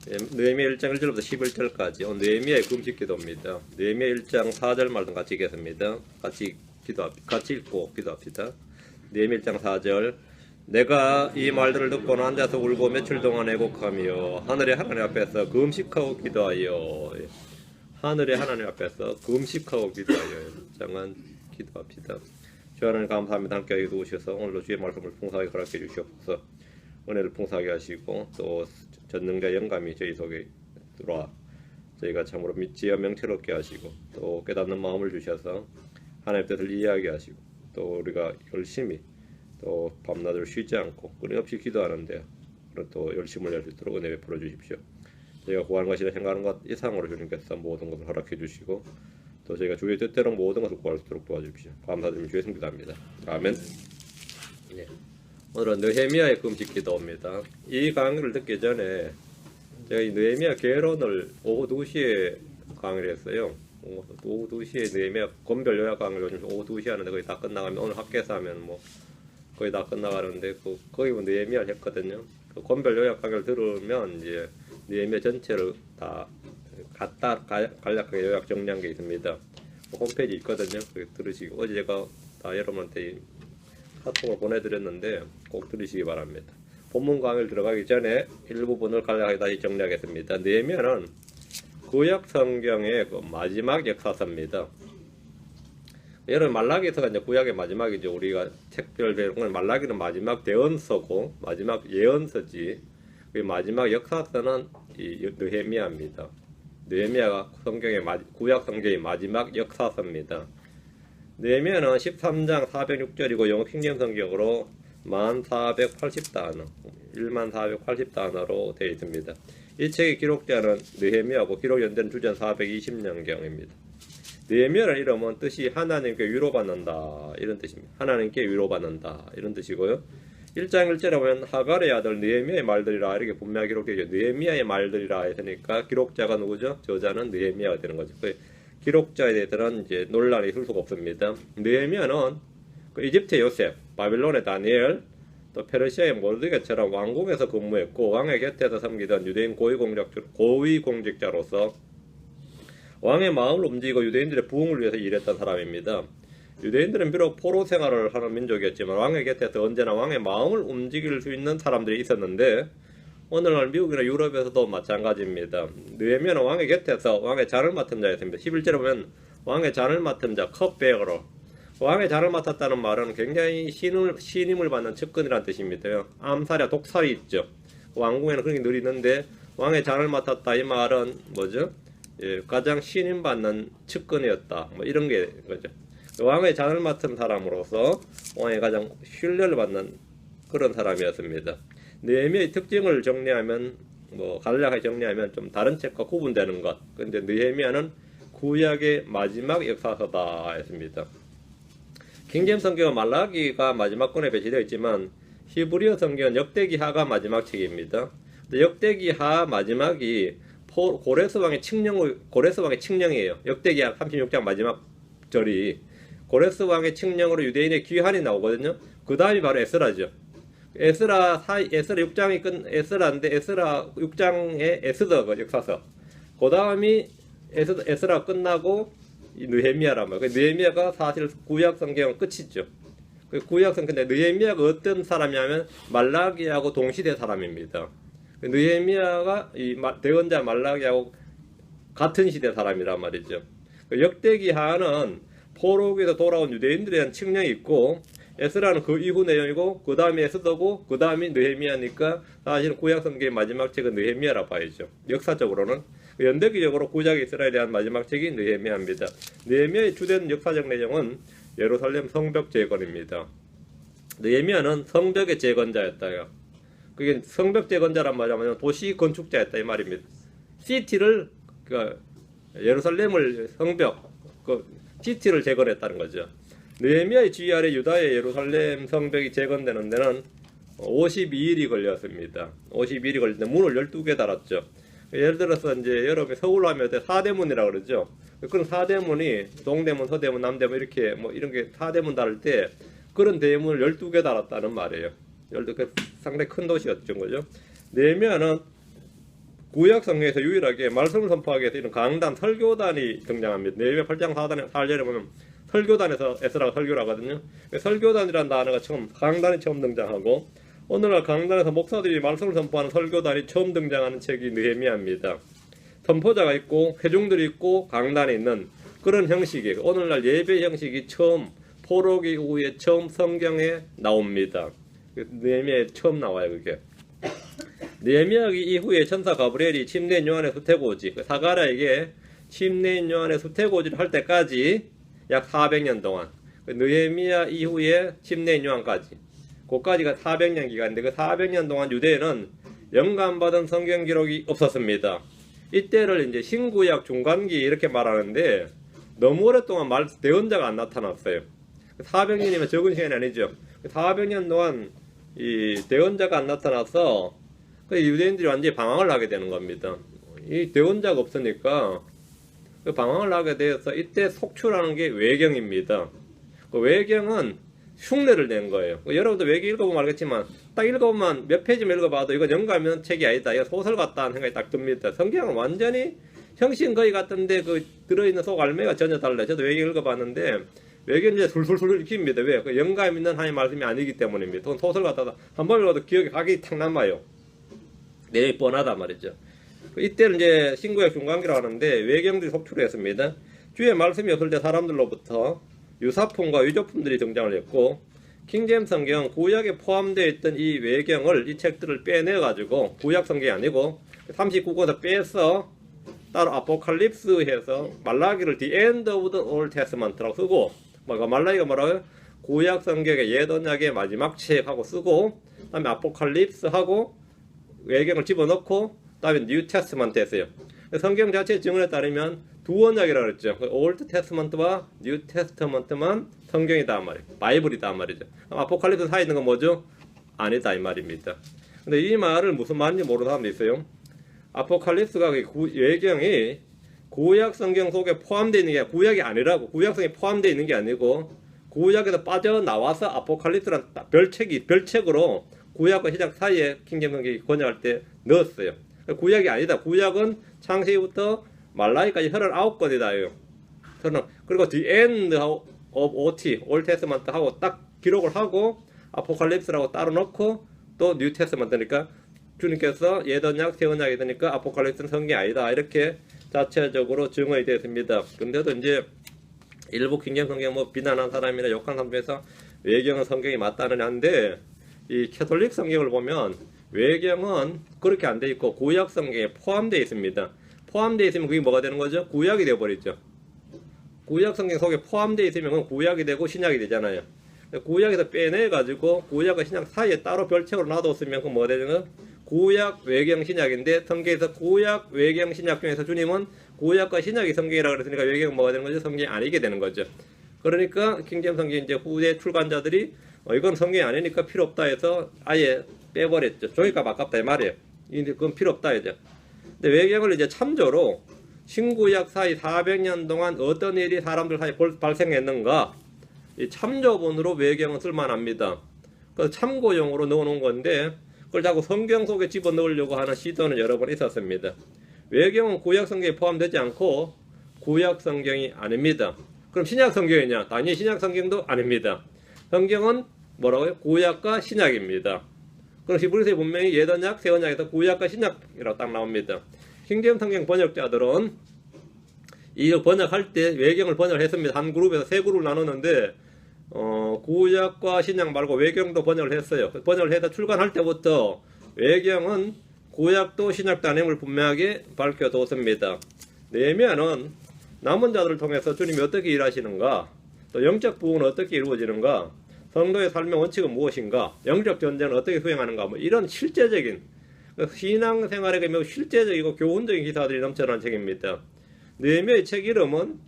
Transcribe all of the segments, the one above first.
느헤미야 1장 1절부터 11절까지 느헤미야의 금식 기도입니다. 느헤미야 1장 4절 말씀 같이 읽겠습니다. 같이 읽고 기도합시다. 느헤미야 1장 4절 내가 이 말들을 듣고는 앉아서 울고 며칠 동안 애곡하며 하늘의 하나님 앞에서 금식하고 기도하여 하늘의 하나님 앞에서 금식하고 기도하여 장한 기도합시다. 주 하나님 감사합니다. 함께 도우셔서 오늘도 주의 말씀을 풍성하게 허락해 주시옵소서. 은혜를 풍성하게 하시고 또 전능자 영감이 저희 속에 들어와 저희가 참으로 믿지어 명철롭게 하시고 또 깨닫는 마음을 주셔서 하나님의 뜻을 이해하게 하시고 또 우리가 열심히 또 밤낮을 쉬지 않고 끊임없이 기도하는데 또 열심을 낼 수 있도록 은혜 베풀어 주십시오. 저희가 구하는 것이나 생각하는 것 이상으로 주님께서 모든 것을 허락해 주시고 또 저희가 주의 뜻대로 모든 것을 구할 수 있도록 도와주십시오. 감사드리며 주의 이름 기도합니다. 아멘. 네. 오늘은 느헤미야의 금식 기도입니다. 이 강의를 듣기 전에 제가 이 느헤미야 개론을 오후 2시에 강의를 했어요. 오후 2시에 느헤미야 권별 요약 강의를 요즘 오후 2시에 하는데 거의 다 끝나가면 오늘 학교에서 하면 뭐 거의 다 끝나가는데 거기 느헤미야를 했거든요. 그 권별 요약 강의를 들으면 이제 느헤미야 전체를 다 간략하게 요약 정리한 게 있습니다. 홈페이지 있거든요. 그거 들으시고 어제 제가 다 여러분한테 카톡을 보내드렸는데 꼭 들으시기 바랍니다. 본문 강의를 들어가기 전에 일부분을 간략하게 다시 정리하겠습니다. 느헤미야는 구약 성경의 그 마지막 역사서입니다. 여러분 말라기서가 이제 구약의 마지막이죠. 우리가 책별 배우는 말라기는 마지막 대언서고 마지막 예언서지. 그 마지막 역사서는 이 느헤미야입니다. 느헤미야가 구약 성경의 마지막 역사서입니다. 느헤미야는 13장 406절이고 영어 킹제임 성경으로 1480단어, 1480단어로 되어 있습니다. 이 책의 기록자는 느헤미야고 기록 연대는 주전 420년경입니다. 느헤미야라는 이름은 뜻이 하나님께 위로받는다 이런 뜻입니다. 하나님께 위로받는다 이런 뜻이고요. 1장 1절에 보면 하갈의 아들 느헤미야의 말들이라 이렇게 분명히 기록되어 있죠. 느헤미야의 말들이라 했으니까 기록자가 누구죠? 저자는 느헤미야가 되는 거죠. 기록자에 대해서는 이제 논란이 있을 수가 없습니다. 느헤미야는 그 이집트의 요셉, 바빌론의 다니엘, 또 페르시아의 모르드게처럼 왕궁에서 근무했고 왕의 곁에서 섬기던 유대인 고위공직자로서 왕의 마음을 움직이고 유대인들의 부흥을 위해서 일했던 사람입니다. 유대인들은 비록 포로 생활을 하는 민족이었지만 왕의 곁에서 언제나 왕의 마음을 움직일 수 있는 사람들이 있었는데 오늘날 미국이나 유럽에서도 마찬가지입니다. 느헤미야는 왕의 곁에서 왕의 잔을 맡은 자였습니다. 11절에 보면 왕의 잔을 맡은 자, 컵베어러. 왕의 잔을 맡았다는 말은 굉장히 신임을 받는 측근이라는 뜻입니다. 암살이나 독살이 있죠. 왕궁에는 그런 게 늘 있는데 왕의 잔을 맡았다 이 말은 뭐죠? 예, 가장 신임받는 측근이었다. 뭐 이런 게 거죠. 왕의 잔을 맡은 사람으로서 왕의 가장 신뢰를 받는 그런 사람이었습니다. 느헤미야의 특징을 정리하면 간략하게 정리하면 좀 다른 책과 구분되는 것. 그런데 느헤미야는 구약의 마지막 역사서다 했습니다. 킹제임 성경은 말라기가 마지막 권에 배치되어 있지만 히브리어 성경은 역대기하가 마지막 책입니다. 역대기하 마지막이 고레스 왕의 칙령이에요. 역대기하 36장 마지막 절이 고레스 왕의 칙령으로 유대인의 귀환이 나오거든요. 그 다음이 바로 에스라죠. 에스라 6장인데 에스라 6장의 에스더 역사서. 그 다음이 에스라 끝나고 느헤미야란 말이에요. 느헤미야가 사실 구약 성경 끝이죠. 구약 성경인데 느헤미야가 어떤 사람이냐면 말라기하고 동시대 사람입니다. 느헤미야가 이 대언자 말라기하고 같은 시대 사람이란 말이죠. 역대기하는 포로기에서 돌아온 유대인들에 대한 칙령이 있고 에스라는 그 이후 내용이고 그 다음에 에스더고 그 다음이 느헤미야니까 사실은 구약 성경의 마지막 책은 느헤미야라 봐야죠. 역사적으로는 연대기적으로 구약 이스라엘에 대한 마지막 책이 느헤미야입니다. 느헤미야의 주된 역사적 내용은 예루살렘 성벽 재건입니다. 느헤미야는 성벽의 재건자였다요. 그게 성벽 재건자란 말이면 도시 건축자였다 이 말입니다. 시티를 예루살렘을 성벽 시티를 재건했다는 거죠. 느헤미야의 지휘 아래 유다의 예루살렘 성벽이 재건되는 데는 52일이 걸렸습니다. 52일이 걸렸는데 문을 12개 달았죠. 예를 들어서 이제 여러분이 서울로 하면 사대문이라고 그러죠. 그런 사대문이 동대문, 서대문, 남대문 이렇게 이런 게 사대문 달을 때 그런 대문을 12개 달았다는 말이에요. 12개 상당히 큰 도시였던 거죠. 느헤미야는 구약 성경에서 유일하게 말씀을 선포하기 위해서 이런 강단 설교단이 등장합니다. 네헤미야 8장 4절에 보면 설교단에서 에스라가 설교를 하거든요. 설교단이라는 단어가 처음, 강단이 처음 등장하고, 오늘날 강단에서 목사들이 말씀을 선포하는 설교단이 처음 등장하는 책이 느헤미야입니다. 선포자가 있고 회중들이 있고 강단이 있는 그런 형식이에요. 오늘날 예배 형식이 처음 포로기 이후에 처음 성경에 나옵니다. 느헤미야에 처음 나와요. 그게 느헤미야기 이후에 천사 가브리엘이 침례인 요한의 수태고지, 사가랴에게 침례인 요한의 수태고지를 할 때까지 약 400년 동안, 느헤미야 이후에 침례인 요한까지, 그까지가 400년 기간인데, 그 400년 동안 유대에는 영감받은 성경 기록이 없었습니다. 이때를 이제 신구약 중간기 이렇게 말하는데, 너무 오랫동안 대언자가 안 나타났어요. 400년이면 적은 시간이 아니죠. 400년 동안 이 대언자가 안 나타나서 유대인들이 완전히 방황을 하게 되는 겁니다. 이 대언자가 없으니까 방황을 하게 되어서, 이때 속출하는 게 외경입니다. 그 외경은 흉내를 낸 거예요. 여러분도 외경 읽어보면 알겠지만, 딱 읽어보면 몇 페이지만 읽어봐도 이건 영감 있는 책이 아니다, 이거 소설 같다는 생각이 딱 듭니다. 성경은 완전히 형신 거의 같은데 그 들어있는 속 알매가 전혀 달라요. 저도 외경 읽어봤는데 외경 이제 술술술 읽힙니다. 왜? 그 영감 있는 하나님 말씀이 아니기 때문입니다. 그건 소설 같다가 한 번 읽어도 기억에 각이 탁 남아요. 내용이 뻔하단 말이죠. 이때는 이제 신구약 중간기라고 하는데 외경들이 속출했습니다. 주의 말씀이 없을 때 사람들로부터 유사품과 유조품들이 등장을 했고, 킹제임스 성경 구약에 포함되어 있던 이 외경을, 이 책들을 빼내 가지고, 구약 성경이 아니고 39권에서 빼서 따로 아포칼립스 해서 말라기를 The End of the Old Testament라고 쓰고, 말라기가 뭐라고요? 구약 성경의 옛 언약의 마지막 책하고 쓰고, 그다음에 아포칼립스 하고 외경을 집어넣고, 그다음에 뉴 테스트먼트 했어요. 성경 자체의 증언에 따르면 두 언약이라고 그랬죠. 올드 테스트먼트와 뉴 테스트먼트만 성경이다 말이에요. 바이블이다 말이죠. 아포칼립스 사이에 있는 건 뭐죠? 아니다 이 말입니다. 근데 이 말을 무슨 말인지 모르는 사람도 있어요. 아포칼립스가 외경이 구약 성경 속에 포함되어 있는 게 아니라, 구약이 아니라고, 구약성에 포함되어 있는 게 아니고 구약에서 빠져나와서 아포칼립스라는 별책으로 구약과 신약 사이에 킹제임스 성경이 번역할 때 넣었어요. 구약이 아니다. 구약은 창세기부터 말라기까지 39권이다요. 그리고 The End of OT, Old Testament 하고 딱 기록을 하고 아포칼립스라고 따로 넣고 또 뉴 테스트먼트니까 주님께서 옛 언약, 새 언약이 되니까 아포칼립스는 성경이 아니다. 이렇게 자체적으로 증언이 되었습니다. 근데도 이제 일부 킹제임스 성경 뭐 비난한 사람이나 욕한 사람 중에서 외경은 성경이 맞다는 한데, 이 캐톨릭 성경을 보면 외경은 그렇게 안 돼 있고 구약 성경에 포함되어 있습니다. 포함되어 있으면 그게 뭐가 되는 거죠? 구약이 되어버리죠. 구약 성경 속에 포함되어 있으면 구약이 되고 신약이 되잖아요. 구약에서 빼내가지고 구약과 신약 사이에 따로 별책으로 놔뒀으면 그건 뭐가 되는 거예요? 구약, 외경, 신약인데, 성경에서 구약, 외경, 신약 중에서 주님은 구약과 신약이 성경이라고 그랬으니까 외경은 뭐가 되는 거죠? 성경이 아니게 되는 거죠. 그러니까 킹제임스 성경 이제 후대 출간자들이 이건 성경이 아니니까 필요 없다 해서 아예 빼버렸죠. 종이값 아깝다 이 말이에요. 근데 그건 필요 없다 해죠. 근데 외경을 이제 참조로 신구약 사이 400년 동안 어떤 일이 사람들 사이에 발생했는가, 이 참조본으로 외경은 쓸만합니다. 그래서 참고용으로 넣어놓은 건데, 그걸 자꾸 성경 속에 집어넣으려고 하는 시도는 여러 번 있었습니다. 외경은 구약 성경에 포함되지 않고 구약 성경이 아닙니다. 그럼 신약 성경이냐? 당연히 신약 성경도 아닙니다. 성경은 뭐라고요? 구약과 신약입니다. 그럼 히브리서에 분명히 옛 언약, 새 언약에서 구약과 신약이라고 딱 나옵니다. 킹제임스 성경 번역자들은 이 번역할 때 외경을 번역을 했습니다. 한 그룹에서 세 그룹을 나눴는데, 구약과 신약 말고 외경도 번역을 했어요. 번역을 해서 출간할 때부터 외경은 구약도 신약도 아님을 분명하게 밝혀뒀습니다. 느헤미야는 남은 자들을 통해서 주님이 어떻게 일하시는가, 또 영적 부흥은 어떻게 이루어지는가, 성도의 삶의 원칙은 무엇인가, 영적 전쟁은 어떻게 수행하는가, 뭐 이런 실제적인 신앙생활에게 매우 실제적이고 교훈적인 기사들이 넘쳐나는 책입니다. 느헤미야의 책 이름은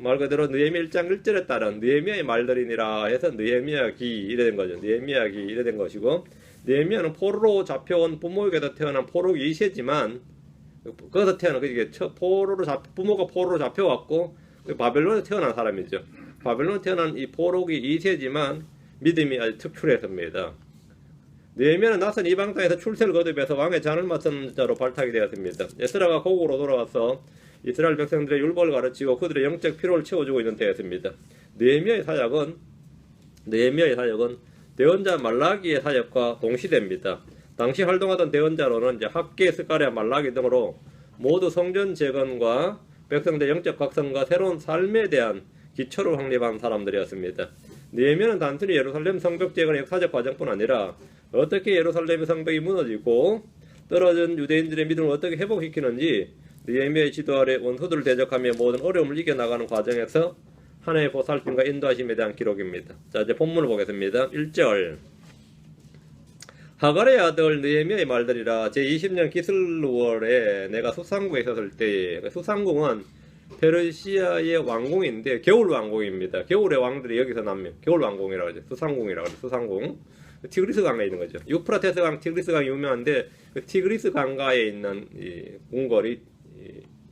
말 그대로 느헤미야 1장 1절에 따른 느헤미야의 말들이니라 해서 느헤미야기 이래 된 거죠. 느헤미야기 이래 된 것이고, 느헤미야는 포로로 잡혀온 부모에게서 태어난 포로기 2세지만, 거기서 태어난 부모가 포로로 잡혀왔고 바벨론에 태어난 사람이죠. 바벨론에 태어난 이 포로기 2세지만 믿음이 아주 특출했습니다. 느헤미야는 낯선 이방 땅에서 출세를 거듭해서 왕의 잔을 맡은 자로 발탁이 되었습니다. 에스라가 고국으로 돌아와서 이스라엘 백성들의 율법을 가르치고 그들의 영적 필요를 채워주고 있는 때였습니다. 느헤미야의 사역은 대언자 말라기의 사역과 동시대입니다. 당시 활동하던 대언자로는 이제 학계, 스가랴, 말라기 등으로 모두 성전 재건과 백성들의 영적 각성과 새로운 삶에 대한 기초를 확립한 사람들이었습니다. 느헤미야는 단순히 예루살렘 성벽 재건의 역사적 과정뿐 아니라 어떻게 예루살렘의 성벽이 무너지고 떨어진 유대인들의 믿음을 어떻게 회복시키는지 느헤미야의 지도 아래 원수들을 대적하며 모든 어려움을 이겨나가는 과정에서 하나님의 보살핌과 인도하심에 대한 기록입니다. 자, 이제 본문을 보겠습니다. 1절. 하갈의 아들 느헤미야의 말들이라. 제20년 기슬루월에 내가 수상궁에 있었을 때, 수상궁은 페르시아의 왕궁인데 겨울 왕궁입니다. 겨울의 왕들이 여기서 남면 겨울 왕궁이라고 하죠. 수상궁이라고 하죠. 수상궁. 티그리스 강에 있는 거죠. 유프라테스 강, 티그리스 강이 유명한데 그 티그리스 강가에 있는 이 궁궐이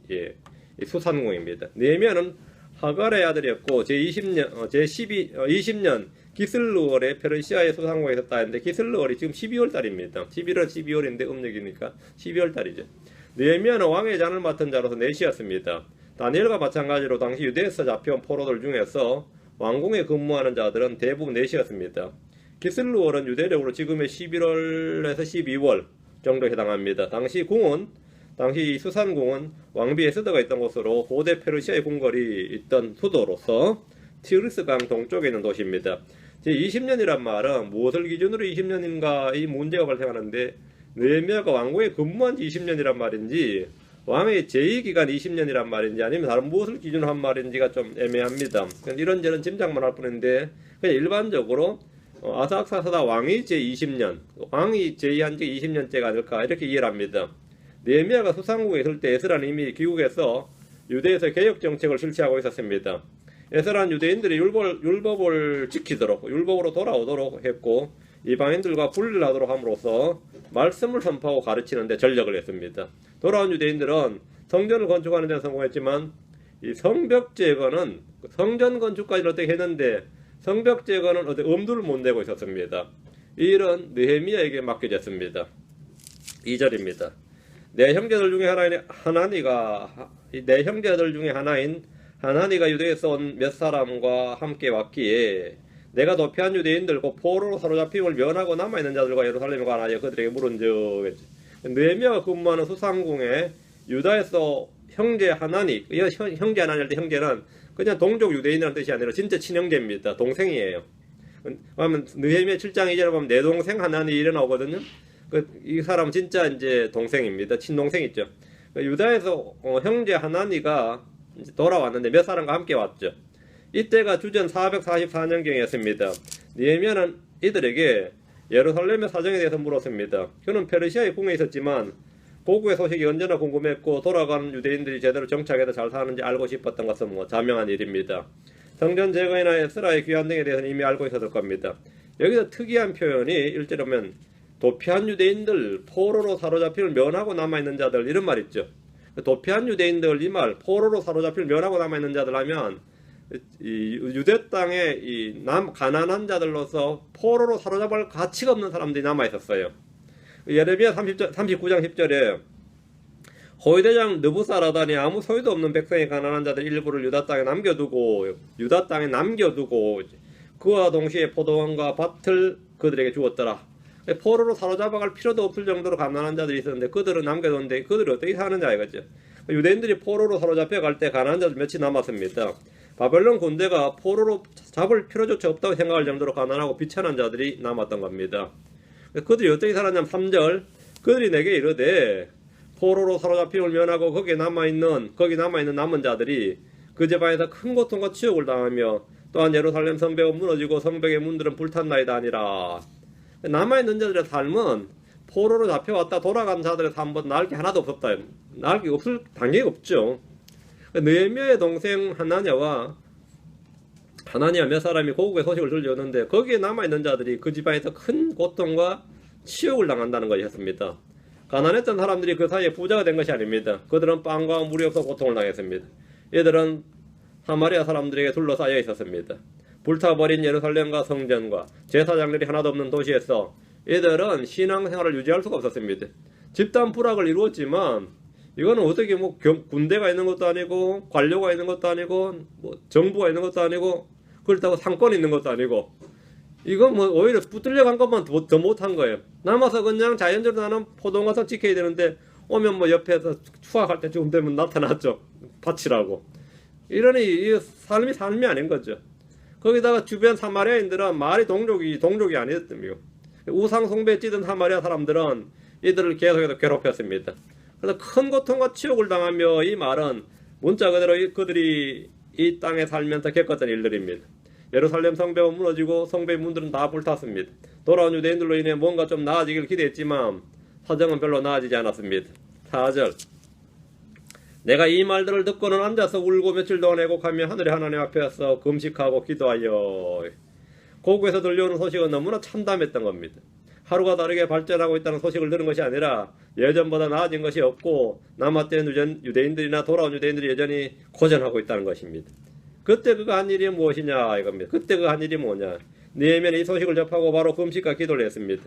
이 수상궁입니다. 느헤미야는 하갈의 아들이었고 제20년 기슬루월에 페르시아의 수상궁에 있었다 했는데 기슬루월이 지금 12월 달입니다. 11월 12월인데 음력이니까 12월 달이죠. 느헤미야는 왕의 잔을 맡은 자로서 넷이었습니다. 다니엘과 마찬가지로 당시 유대에서 잡혀온 포로들 중에서 왕궁에 근무하는 자들은 대부분 넷이었습니다. 기슬루월은 유대력으로 지금의 11월에서 12월 정도에 해당합니다. 당시 수산궁은 왕비 에스더가 있던 곳으로 고대 페르시아의 궁궐이 있던 수도로서 티그리스 강 동쪽에 있는 도시입니다. 제20년이란 말은 무엇을 기준으로 20년인가 이 문제가 발생하는데 느헤미야가 왕궁에 근무한 지 20년이란 말인지 왕의 제의기간 20년이란 말인지 아니면 다른 무엇을 기준으로 한 말인지가 좀 애매합니다. 이런저런 짐작만 할 뿐인데 그냥 일반적으로 아삭사스다 왕이 제20년, 왕이 제의한 지 20년째가 아닐까 이렇게 이해를 합니다. 느헤미야가 수상궁에 있을 때 에스라는 이미 귀국해서 유대에서 개혁정책을 실시하고 있었습니다. 에스라는 유대인들이 율법을 지키도록 율법으로 돌아오도록 했고 이방인들과 분리를 하도록 함으로써 말씀을 선포하고 가르치는 데 전력을 했습니다. 돌아온 유대인들은 성전을 건축하는 데 성공했지만 이 성벽 재건은 성전 건축까지 어떻게 했는데 성벽 재건은 어떻게 엄두를 못 내고 있었습니다. 이 일은 느헤미야에게 맡겨졌습니다. 2절입니다. 내 형제들 중에 하나인 하나니가 유대에서 온 몇 사람과 함께 왔기에 내가 도피한 유대인들 곧 포로로 사로잡힘을 면하고 남아있는 자들과 예루살렘에 관하여 그들에게 물은즉 느헤미야가 근무하는 수상궁에 유다에서 형제 하나니 할 때 형제는 그냥 동족 유대인이라는 뜻이 아니라 진짜 친형제입니다. 동생이에요. 그러면 느헤미야 7장 2절에 보면 내 동생 하나니 이래 나오거든요. 이 사람은 진짜 이제 동생입니다. 친동생 있죠. 유다에서 형제 하나니가 이제 돌아왔는데 몇 사람과 함께 왔죠. 이때가 주전 444년경이었습니다. 느헤미야는 이들에게 예루살렘의 사정에 대해서 물었습니다. 그는 페르시아의 궁에 있었지만 고국의 소식이 언제나 궁금했고 돌아가는 유대인들이 제대로 정착해서 잘 사는지 알고 싶었던 것은 자명한 일입니다. 성전 재건이나 에스라의 귀환 등에 대해서는 이미 알고 있었을 겁니다. 여기서 특이한 표현이 일제로면 도피한 유대인들, 포로로 사로잡힘을 면하고 남아있는 자들 이런 말 있죠. 도피한 유대인들 이 말, 포로로 사로잡힘을 면하고 남아있는 자들 하면 이 유대 땅에 이 가난한 자들로서 포로로 사로잡을 가치가 없는 사람들이 남아있었어요. 예레미야 39장 10절에 호위대장 느부사라단이 아무 소유도 없는 백성의 가난한 자들 일부를 유다 땅에 남겨두고 그와 동시에 포도원과 밭을 그들에게 주었더라. 포로로 사로잡아갈 필요도 없을 정도로 가난한 자들이 있었는데 그들은 남겨뒀는데 그들이 어떻게 사느냐 이거죠. 유대인들이 포로로 사로잡혀갈 때 가난한 자들 몇이 남았습니다. 바벨론 군대가 포로로 잡을 필요조차 없다고 생각할 정도로 가난하고 비천한 자들이 남았던 겁니다. 그들이 어떻게 살았냐면 3절 그들이 내게 이르되 포로로 사로잡힘을 면하고 거기 남아있는 남은 자들이 그 제방에서 큰 고통과 치욕을 당하며 또한 예루살렘 성벽은 무너지고 성벽의 문들은 불탔나이다 아니라. 남아있는 자들의 삶은 포로로 잡혀왔다 돌아간 자들의 삶보다 나을 게 하나도 없었다. 나을 게 없을 당연히 없죠. 느헤미야의 동생 하나니아 몇 사람이 고국의 소식을 들려오는데 거기에 남아있는 자들이 그 지방에서 큰 고통과 치욕을 당한다는 것이었습니다. 가난했던 사람들이 그 사이에 부자가 된 것이 아닙니다. 그들은 빵과 물이 없어 고통을 당했습니다. 이들은 사마리아 사람들에게 둘러싸여 있었습니다. 불타버린 예루살렘과 성전과 제사장들이 하나도 없는 도시에서 이들은 신앙생활을 유지할 수가 없었습니다. 집단 불락을 이루었지만 이거는 어떻게 뭐 군대가 있는 것도 아니고 관료가 있는 것도 아니고 뭐 정부가 있는 것도 아니고 그렇다고 상권이 있는 것도 아니고 이건 뭐 오히려 붙들려 간 것만 더 못한 거예요. 남아서 그냥 자연적으로 나는 포동가서 지켜야 되는데 오면 뭐 옆에서 추악할 때쯤 되면 나타났죠. 바치라고. 이러니 이 삶이 아닌 거죠. 거기다가 주변 사마리아인들은 말이 동족이 아니었답니다. 우상 숭배에 찌든 사마리아 사람들은 이들을 계속해서 괴롭혔습니다. 그래서 큰 고통과 치욕을 당하며 이 말은 문자 그대로 그들이 이 땅에 살면서 겪었던 일들입니다. 예루살렘 성벽은 무너지고 성벽의 문들은 다 불탔습니다. 돌아온 유대인들로 인해 뭔가 좀 나아지길 기대했지만 사정은 별로 나아지지 않았습니다. 4절 내가 이 말들을 듣고는 앉아서 울고 며칠 동안 애곡하며 하늘의 하나님 앞에서 금식하고 기도하여. 고국에서 들려오는 소식은 너무나 참담했던 겁니다. 하루가 다르게 발전하고 있다는 소식을 들은 것이 아니라 예전보다 나아진 것이 없고 남았던 유대인들이나 돌아온 유대인들이 여전히 고전하고 있다는 것입니다. 그때 그가 한 일이 무엇이냐 이겁니다. 그때 그가 한 일이 뭐냐. 느헤미야는 이 소식을 접하고 바로 금식과 기도를 했습니다.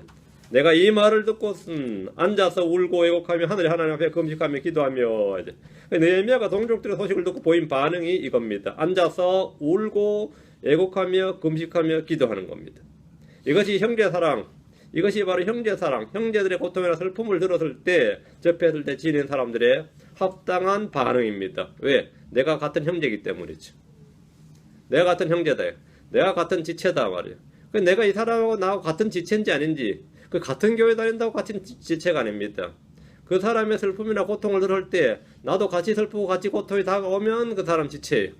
내가 이 말을 듣고는 앉아서 울고 애곡하며 하늘의 하나님 앞에 금식하며 기도하며. 느헤미야가 동족들의 소식을 듣고 보인 반응이 이겁니다. 앉아서 울고 애곡하며 금식하며 기도하는 겁니다. 이것이 형제사랑, 이것이 바로 형제사랑, 형제들의 고통이나 슬픔을 들었을 때, 접했을 때 지닌 사람들의 합당한 반응입니다. 왜? 내가 같은 형제이기 때문이죠. 내가 같은 형제다. 내가 같은 지체다 말이에요. 내가 이 사람하고 나하고 같은 지체인지 아닌지, 그 같은 교회 다닌다고 같은 지체가 아닙니다. 그 사람의 슬픔이나 고통을 들을 때 나도 같이 슬프고 같이 고통이 다가오면 그 사람 지체예요.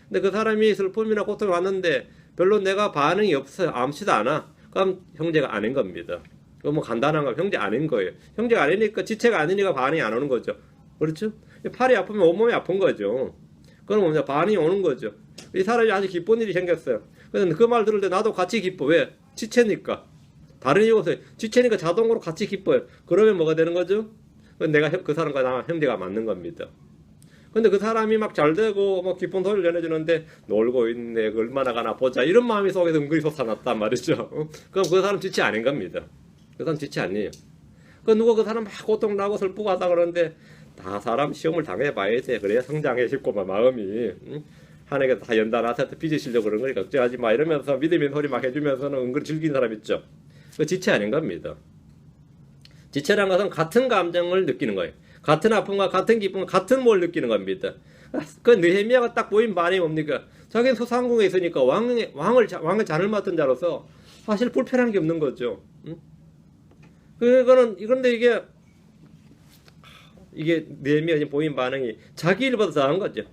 근데 그 사람이 슬픔이나 고통이 왔는데 별로 내가 반응이 없어요. 아무렇지도 않아. 그럼 형제가 아닌 겁니다. 그거 뭐 간단한 거 형제 아닌 거예요. 형제가 아니니까 지체가 아니니까 반응이 안 오는 거죠. 그렇죠? 팔이 아프면 온몸이 아픈 거죠. 그럼 뭐냐 반응이 오는 거죠. 이 사람이 아주 기쁜 일이 생겼어요. 그래서 그 말 들을 때 나도 같이 기뻐. 왜? 지체니까. 다른 이유 없어요. 지체니까 자동으로 같이 기뻐요. 그러면 뭐가 되는 거죠? 내가 그 사람과 나 형제가 맞는 겁니다. 근데 그 사람이 막 잘 되고 뭐 기쁜 소리를 전해주는데 놀고 있네 얼마나 가나 보자 이런 마음이 속에서 은근히 솟아났단 말이죠. 그럼 그 사람 지체 아닌 겁니다. 그 사람 지체 아니에요. 누가 그 사람 막 고통나고 슬프고 하다 그러는데 다 사람 시험을 당해봐야 돼. 그래야 성장해 싶고 막 마음이 하나님께 다 연단하셔서 빚으시려고 그런 거니까 걱정하지 마 이러면서 믿음의 소리 막 해주면서는 은근히 즐기는 사람 있죠. 그 지체 아닌 겁니다. 지체란 것은 같은 감정을 느끼는 거예요. 같은 아픔과 같은 기쁨과 같은 뭘 느끼는 겁니다. 그 느헤미야가 딱 보인 반응이 뭡니까? 자기는 소상궁에 있으니까 왕의 잔을 맡은 자로서 사실 불편한 게 없는 거죠. 그런데 이게 느헤미야가 보인 반응이 자기 일보다 더한 거죠.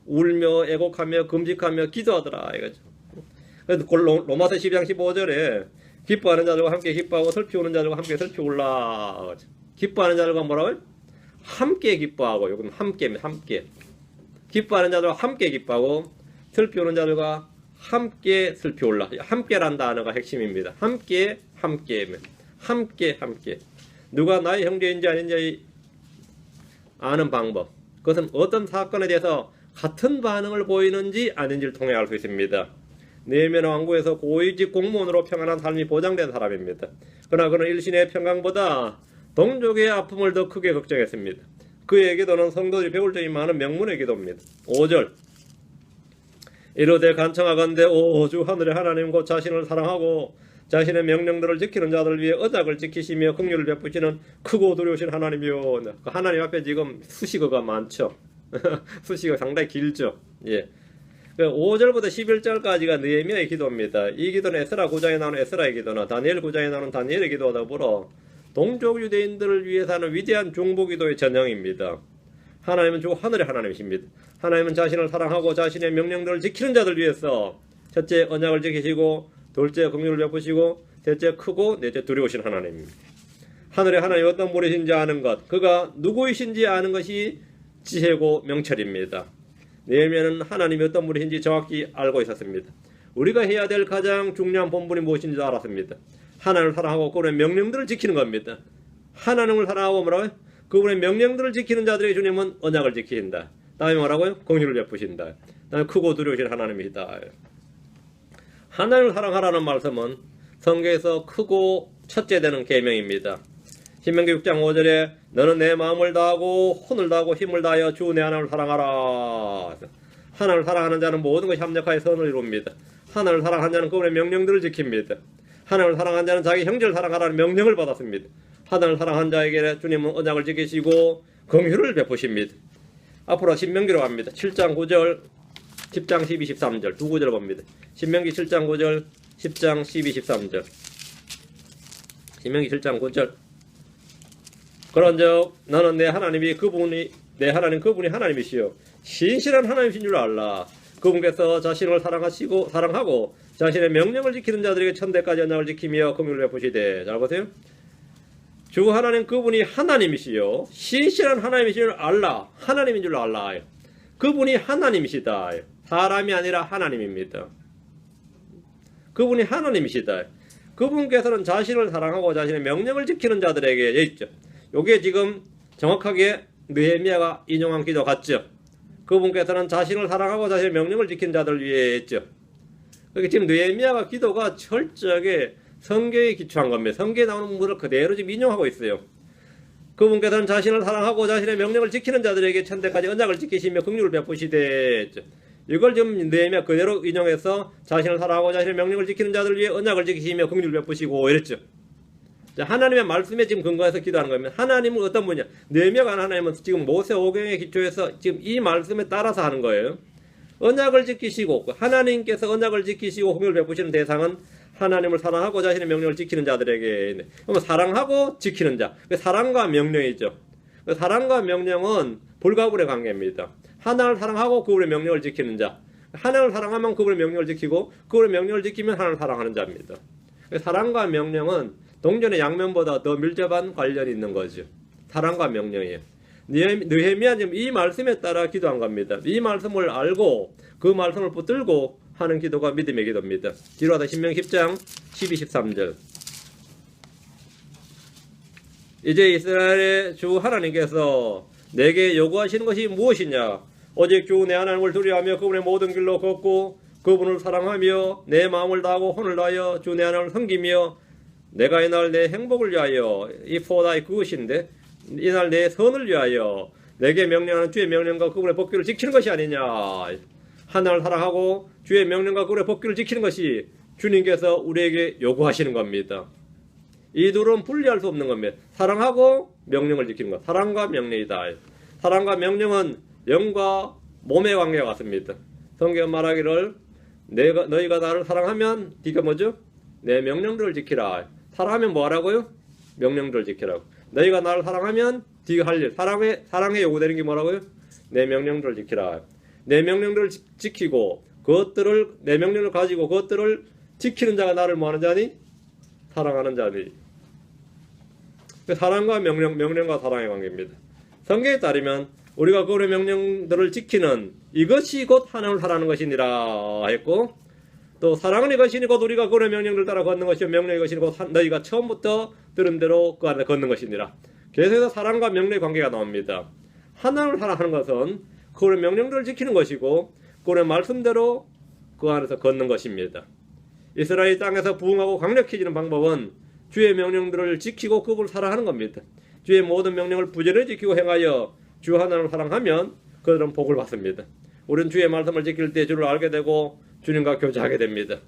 울며 애곡하며 금식하며 기도하더라 이거죠. 그래서 로마서 12장 15절에 기뻐하는 자들과 함께 기뻐하고 슬피 우는 자들과 함께 슬피 울라. 기뻐하는 자들과 뭐라고요? 함께 기뻐하고, 여기는 함께. 기뻐하는 자들과 함께 기뻐하고, 슬피 우는 자들과 함께 슬피 울라. 함께란 단어가 핵심입니다. 함께. 누가 나의 형제인지 아닌지 아는 방법. 그것은 어떤 사건에 대해서 같은 반응을 보이는지 아닌지를 통해 알 수 있습니다. 느헤미야는 왕국에서 고위직 공무원으로 평안한 삶이 보장된 사람입니다. 그러나 그는 일신의 평강보다 동족의 아픔을 더 크게 걱정했습니다. 그의 기도는 성도들이 배울 점이 많은 명문의 기도입니다. 5절 이르되 간청하건대 오 주 하늘의 하나님 곧 자신을 사랑하고 자신의 명령들을 지키는 자들 위해 언약을 지키시며 긍휼을 베푸시는 크고 두려우신 하나님이요. 그 하나님 앞에 지금 수식어가 많죠. 수식어가 상당히 길죠. 예. 5절부터 11절까지가 느헤미야의 기도입니다. 이 기도는 에스라 9장에 나오는 에스라의 기도나 다니엘 9장에 나오는 다니엘의 기도와 더불어 동족 유대인들을 위해서 하는 위대한 중보기도의 전형입니다. 하나님은 주 하늘의 하나님이십니다. 하나님은 자신을 사랑하고 자신의 명령들을 지키는 자들 위해서 첫째 언약을 지키시고 둘째 긍휼을 베푸시고 셋째 크고 넷째 두려우신 하나님입니다. 하늘의 하나님 어떤 분이신지 아는 것, 그가 누구이신지 아는 것이 지혜고 명철입니다. 느헤미야는 하나님이 어떤 분이신지 정확히 알고 있었습니다. 우리가 해야 될 가장 중요한 본분이 무엇인지 알았습니다. 하나님을 사랑하고 그분의 명령들을 지키는 겁니다. 하나님을 사랑하고 뭐라고요? 그분의 명령들을 지키는 자들에게 주님은 언약을 지키신다. 다음에 뭐라고요? 긍휼을 베푸신다. 다음에 크고 두려우신 하나님이다. 하나님을 사랑하라는 말씀은 성경에서 크고 첫째 되는 계명입니다. 신명기 6장 5절에 너는 내 마음을 다하고 혼을 다하고 힘을 다하여 주 내 하나님을 사랑하라. 하나님을 사랑하는 자는 모든 것이 합력하여 선을 이룹니다. 하나님을 사랑하는 자는 그분의 명령들을 지킵니다. 하나님을 사랑하는 자는 자기 형제를 사랑하라는 명령을 받았습니다. 하나님을 사랑하는 자에게 주님은 언약을 지키시고 긍휼을 베푸십니다. 앞으로 신명기로 갑니다. 7장 9절, 10장 12, 13절 두 구절 봅니다. 신명기 7장 9절, 10장 12, 13절. 신명기 7장 9절. 그런즉 너는 내 하나님이 그분이 내 하나님 그분이 하나님이시여 신실한 하나님이신 줄 알라. 그분께서 자신을 사랑하고 자신의 명령을 지키는 자들에게 천대까지 언약을 지키며 긍휼을 베푸시되. 잘 보세요. 주 하나님 그분이 하나님이시여 신실한 하나님이신 줄 알라. 하나님인 줄 알라. 그분이 하나님이시다. 사람이 아니라 하나님입니다. 그분이 하나님이시다. 그분께서는 자신을 사랑하고 자신의 명령을 지키는 자들에게 있죠. 요게 지금 정확하게 느헤미야가 인용한 기도 같죠. 그분께서는 자신을 사랑하고 자신의 명령을 지키는 자들을 위해 했죠. 그러니까 지금 느헤미야가 기도가 철저하게 성경에 기초한 겁니다. 성경에 나오는 문구를 그대로 지금 인용하고 있어요. 그분께서는 자신을 사랑하고 자신의 명령을 지키는 자들에게 천대까지 언약을 지키시며 긍휼을 베푸시되 했죠. 이걸 지금 느헤미야 그대로 인용해서 자신을 사랑하고 자신의 명령을 지키는 자들을 위해 언약을 지키시며 긍휼을 베푸시고 이랬죠. 하나님의 말씀에 지금 근거해서 기도하는 겁니다. 하나님은 어떤 분이냐? 느헤미야가 하나님은 지금 모세오경에 기초해서 지금 이 말씀에 따라서 하는 거예요. 언약을 지키시고 하나님께서 언약을 지키시고 긍휼을 베푸시는 대상은 하나님을 사랑하고 자신의 명령을 지키는 자들에게. 그러면 사랑하고 지키는 자. 사랑과 명령이죠. 사랑과 명령은 불가분의 관계입니다. 하나님을 사랑하고 그분의 명령을 지키는 자. 하나님을 사랑하면 그분의 명령을 지키고 그분의 명령을 지키면 하나님을 사랑하는 자입니다. 사랑과 명령은 동전의 양면보다 더 밀접한 관련이 있는 거죠. 사랑과 명령이에요. 느헤미야는 이 말씀에 따라 기도한 겁니다. 이 말씀을 알고 그 말씀을 붙들고 하는 기도가 믿음의 기도입니다. 뒤로 가다 신명기 10장 12, 13절. 이제 이스라엘의 주 하나님께서 내게 요구하시는 것이 무엇이냐? 오직 주 내 하나님을 두려워하며 그분의 모든 길로 걷고 그분을 사랑하며 내 마음을 다하고 혼을 다하여 주 내 하나님을 섬기며 내가 이날 내 행복을 위하여 이 for thy 그것인데 이날 내 선을 위하여 내게 명령하는 주의 명령과 그분의 법규를 지키는 것이 아니냐. 하나님을 사랑하고 주의 명령과 그분의 법규를 지키는 것이 주님께서 우리에게 요구하시는 겁니다. 이 둘은 분리할 수 없는 겁니다. 사랑하고 명령을 지키는 것. 사랑과 명령이다. 사랑과 명령은 영과 몸의 관계가 같습니다. 성경 말하기를 너희가 나를 사랑하면 네가 뭐죠? 내 명령들을 지키라. 사랑하면 뭐 하라고요? 명령들을 지키라고. 너희가 나를 사랑하면 네가 할 일. 사랑에 요구되는 게 뭐라고요? 내 명령들을 지키라. 내 명령들을 지키고 그것들을 내 명령을 가지고 그것들을 지키는 자가 나를 뭐하는 자니? 사랑하는 자니. 사랑과 명령과 사랑의 관계입니다. 성경에 따르면 우리가 그분의 명령들을 지키는 이것이 곧 하나님을 사랑하는 것이니라 했고, 또 사랑은 이것이니 곧 우리가 그분의 명령들 따라 걷는 것이요 명령이 이것이니 곧 너희가 처음부터 들은 대로 그 안에 걷는 것이니라. 계속해서 사랑과 명령의 관계가 나옵니다. 하나님을 사랑하는 것은 그분의 명령들을 지키는 것이고 그분의 말씀대로 그 안에서 걷는 것입니다. 이스라엘 땅에서 부흥하고 강력해지는 방법은 주의 명령들을 지키고 그분을 사랑하는 겁니다. 주의 모든 명령을 부지런히 지키고 행하여 주 하나님을 사랑하면 그들은 복을 받습니다. 우리는 주의 말씀을 지킬 때 주를 알게 되고 주님과 교제하게 됩니다.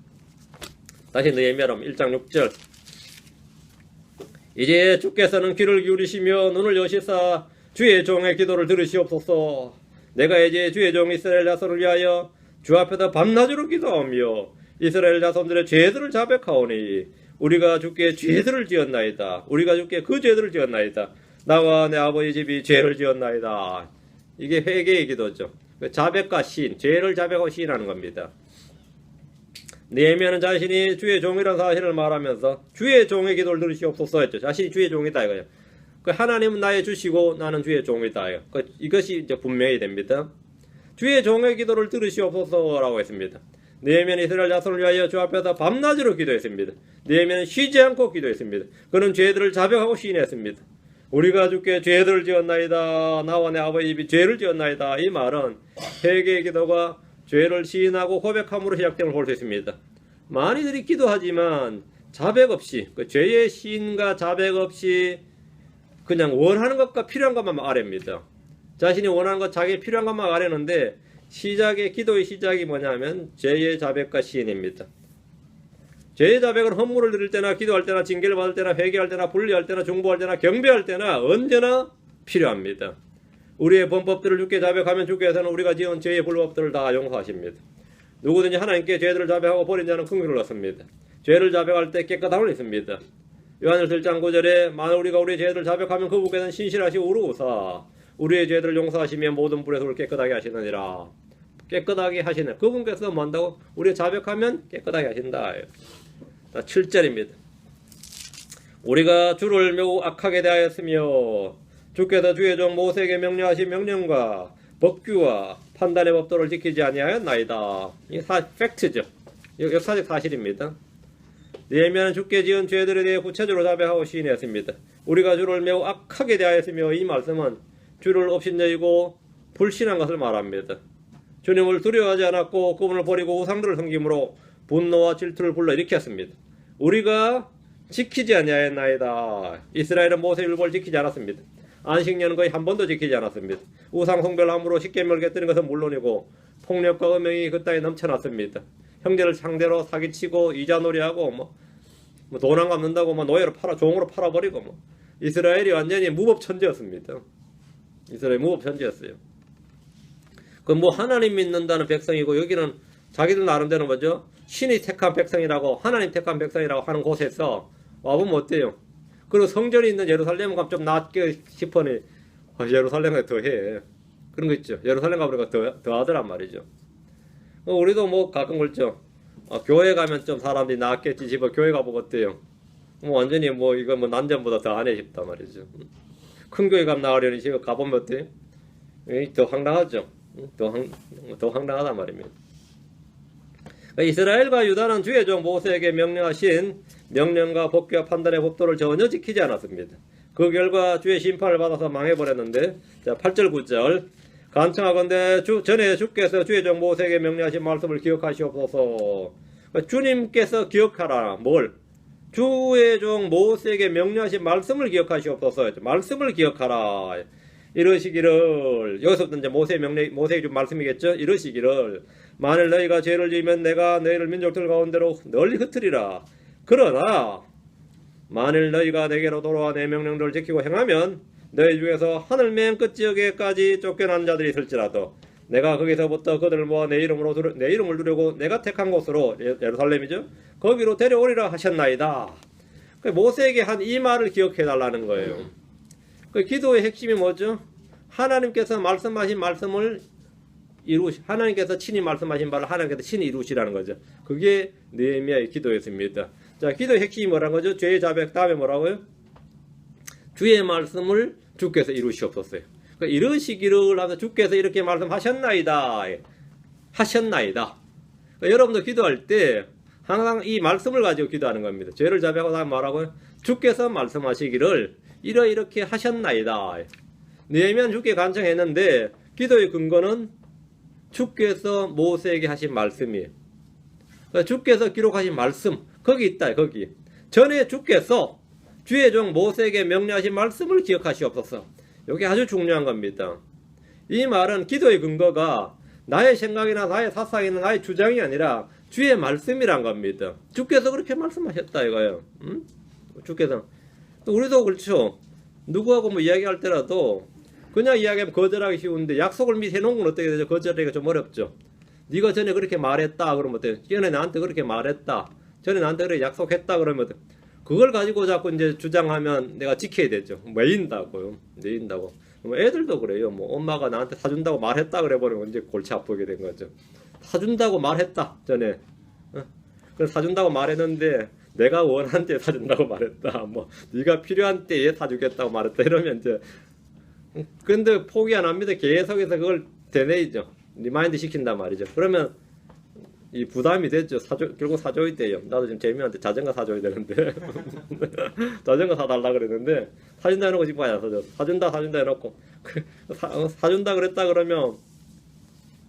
다시 느헤미야로 1장 6절. 이제 주께서는 귀를 기울이시며 눈을 여시사 주의 종의 기도를 들으시옵소서. 내가 이제 주의 종 이스라엘 자손을 위하여 주 앞에서 밤낮으로 기도하며 이스라엘 자손들의 죄들을 자백하오니 우리가 주께 죄들을 지었나이다. 우리가 주께 그 죄들을 지었나이다. 나와 내 아버지 집이 죄를 지었나이다. 이게 회개의 기도죠. 자백과 시인, 죄를 자백하고 시인하는 겁니다. 느헤미야는 자신이 주의 종이라는 사실을 말하면서 주의 종의 기도를 들으시옵소서 했죠. 자신이 주의 종이다 이거예요. 하나님은 나의 주시고 나는 주의 종이다. 이것이 이제 분명히 됩니다. 주의 종의 기도를 들으시옵소서라고 했습니다. 느헤미야는 이스라엘 자손을 위하여 주 앞에서 밤낮으로 기도했습니다. 느헤미야는 쉬지 않고 기도했습니다. 그는 죄들을 자백하고 시인했습니다. 우리가 주께 죄들을 지었나이다. 나와 내 아버지 집이 죄를 지었나이다. 이 말은 회개의 기도가 죄를 시인하고 고백함으로 시작됨을 볼 수 있습니다. 많이들이 기도하지만 자백 없이 그 죄의 시인과 자백 없이 그냥 원하는 것과 필요한 것만 아뢰입니다. 자신이 원하는 것, 자기 필요한 것만 아뢰는데 기도의 시작이 뭐냐면 죄의 자백과 시인입니다. 죄의 자백은 헌물을 드릴 때나 기도할 때나 징계를 받을 때나 회개할 때나 분리할 때나 중보할 때나 경배할 때나 언제나 필요합니다. 우리의 범법들을 주께 자백하면 주께서는 우리가 지은 죄의 불법들을 다 용서하십니다. 누구든지 하나님께 죄들을 자백하고 버린 자는 긍휼을 얻습니다. 죄를 자백할 때 깨끗함을 입습니다. 요한일서 1장 9절에 만일 우리가 우리의 죄들을 자백하면 그분께서는 신실하시고 우루우사 우리의 죄들을 용서하시며 모든 불의 손을 깨끗하게 하시느니라. 깨끗하게 하시는 그분께서 뭐 한다고? 우리가 자백하면 깨끗하게 하신다. 7절입니다. 우리가 주를 매우 악하게 대하였으며 주께서 주의 종 모세에게 명령하신 명령과 법규와 판단의 법도를 지키지 아니하였나이다. 이게 팩트죠. 역사적 사실입니다. 느헤미야는 주께 지은 죄들에 대해 구체적으로 자백하고 시인했습니다. 우리가 주를 매우 악하게 대하였으며 이 말씀은 주를 업신여기고 불신한 것을 말합니다. 주님을 두려워하지 않았고 그분을 버리고 우상들을 섬김으로 분노와 질투를 불러일으켰습니다. 우리가 지키지 아니하였나이다. 이스라엘은 모세 율법을 지키지 않았습니다. 안식년은 거의 한 번도 지키지 않았습니다. 우상 숭배를 함으로 십계명을 깨뜨린 것은 물론이고 폭력과 음행이 그 땅에 넘쳐났습니다. 형제를 상대로 사기치고 이자놀이하고 돈 안 갚는다고 노예로 종으로 팔아버리고 이스라엘이 완전히 무법천지였습니다. 이스라엘 무법천지였어요. 그 하나님 믿는다는 백성이고 여기는 자기들 나름대로 뭐죠? 신이 택한 백성이라고 하나님 택한 백성이라고 하는 곳에서 와보면 어때요? 그리고 성전이 있는 예루살렘 가면 좀 낫게 싶으니 예루살렘에 더해. 그런 거 있죠. 예루살렘 가보니까 더 하더란 말이죠. 우리도 가끔 그렇죠. 교회 가면 좀 사람들이 낫겠지 싶어 교회 가보고 어때요? 완전히 이거 난전보다 더 안 해 싶단 말이죠. 큰 교회 가면 나으려니 지금 가보면 어때요? 더 황당하죠. 더 황당하단 말입니다. 이스라엘과 유다는 주의 종 모세에게 명령하신 명령과 법규와 판단의 법도를 전혀 지키지 않았습니다. 그 결과 주의 심판을 받아서 망해버렸는데, 자 8절 9절 간청하건대 전에 주께서 주의 종 모세에게 명령하신 말씀을 기억하시옵소서. 주님께서 기억하라. 뭘? 주의 종 모세에게 명령하신 말씀을 기억하시옵소서. 말씀을 기억하라. 이러시기를, 여기서부터 이제 모세에게 준 말씀이겠죠. 이러시기를 만일 너희가 죄를 지으면 내가 너희를 민족들 가운데로 널리 흩으리라. 그러나 만일 너희가 내게로 돌아와 내 명령들을 지키고 행하면 너희 중에서 하늘 맨 끝 지역에까지 쫓겨난 자들이 있을지라도 내가 거기서부터 그들을 모아 내 이름을 두려고 내가 택한 곳으로, 예루살렘이죠, 거기로 데려오리라 하셨나이다. 모세에게 한 이 말을 기억해 달라는 거예요. 그 기도의 핵심이 뭐죠? 하나님께서 말씀하신 말씀을 하나님께서 친히 말씀하신 바를 하나님께서 친히 이루시라는 거죠. 그게 느헤미야의 기도였습니다. 자, 기도의 핵심이 뭐라는 거죠? 죄의 자백 다음에 뭐라고요? 주의 말씀을 주께서 이루시옵소서요. 그러니까 이루시기를 하면서 주께서 이렇게 말씀하셨나이다. 하셨나이다. 그러니까 여러분도 기도할 때 항상 이 말씀을 가지고 기도하는 겁니다. 죄를 자백하고 다음 뭐라고요? 주께서 말씀하시기를 이렇게 하셨나이다. 느헤미야는 주께 간청했는데 기도의 근거는 주께서 모세에게 하신 말씀이에요. 그러니까 주께서 기록하신 말씀, 거기 있다. 거기 전에 주께서 주의 종 모세에게 명령하신 말씀을 기억하시옵소서. 이게 아주 중요한 겁니다. 이 말은 기도의 근거가 나의 생각이나 나의 사상이나 나의 주장이 아니라 주의 말씀이란 겁니다. 주께서 그렇게 말씀하셨다 이거예요. 응? 주께서. 우리도 그렇죠. 누구하고 이야기할 때라도 그냥 이야기하면 거절하기 쉬운데 약속을 미리 해놓은 건 어떻게 되죠? 거절하기가 좀 어렵죠. 네가 전에 그렇게 말했다 그러면 어때요? 전에 나한테 그렇게 말했다, 전에 나한테 그렇게 약속했다 그러면 어때요? 그걸 가지고 자꾸 이제 주장하면 내가 지켜야 되죠. 매인다고요. 매인다고. 애들도 그래요. 엄마가 나한테 사준다고 말했다 그래 버리면 이제 골치 아프게 된 거죠. 사준다고 말했다 전에. 그래서 사준다고 말했는데 내가 원하는 때 사준다고 말했다. 네가 필요한 때에 사주겠다고 말했다. 이러면 이제. 근데 포기 안 합니다. 계속해서 그걸 되뇌이죠. 리마인드 시킨단 말이죠. 그러면 이 부담이 됐죠. 결국 사줘야 돼요. 나도 지금 재미한테 자전거 사줘야 되는데 자전거 사달라 그랬는데 사준다 해놓고 지금 안 사줘. 사준다 해놓고 사준다 그랬다 그러면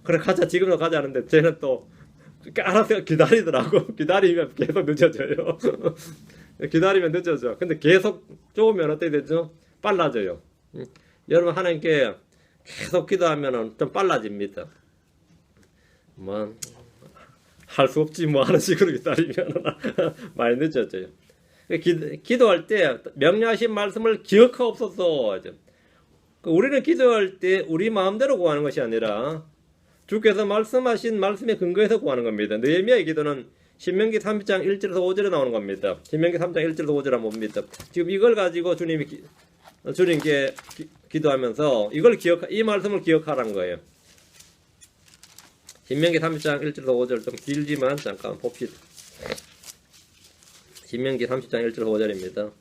그래 가자, 지금도 가자 하는데 쟤는 또 알아서 기다리더라고. 기다리면 계속 늦어져요. 기다리면 늦어져. 근데 계속 좋으면 어떻게 되죠? 빨라져요. 여러분 하나님께 계속 기도하면 좀 빨라집니다. 뭐 할 수 없지 뭐 하는 식으로 기다리면 많이 늦어져요. 기도할 때 명령하신 말씀을 기억하옵소서. 우리는 기도할 때 우리 마음대로 구하는 것이 아니라 주께서 말씀하신 말씀에 근거해서 구하는 겁니다. 느헤미야의 기도는 신명기 3장 1절에서 5절에 나오는 겁니다. 신명기 3장 1절에서 5절에 한번 봅니다. 지금 이걸 가지고 주님께 기도하면서 이 말씀을 기억하라는 거예요. 신명기 3장 1절에서 5절 좀 길지만 잠깐 봅시다. 신명기 30장 1절 5절입니다.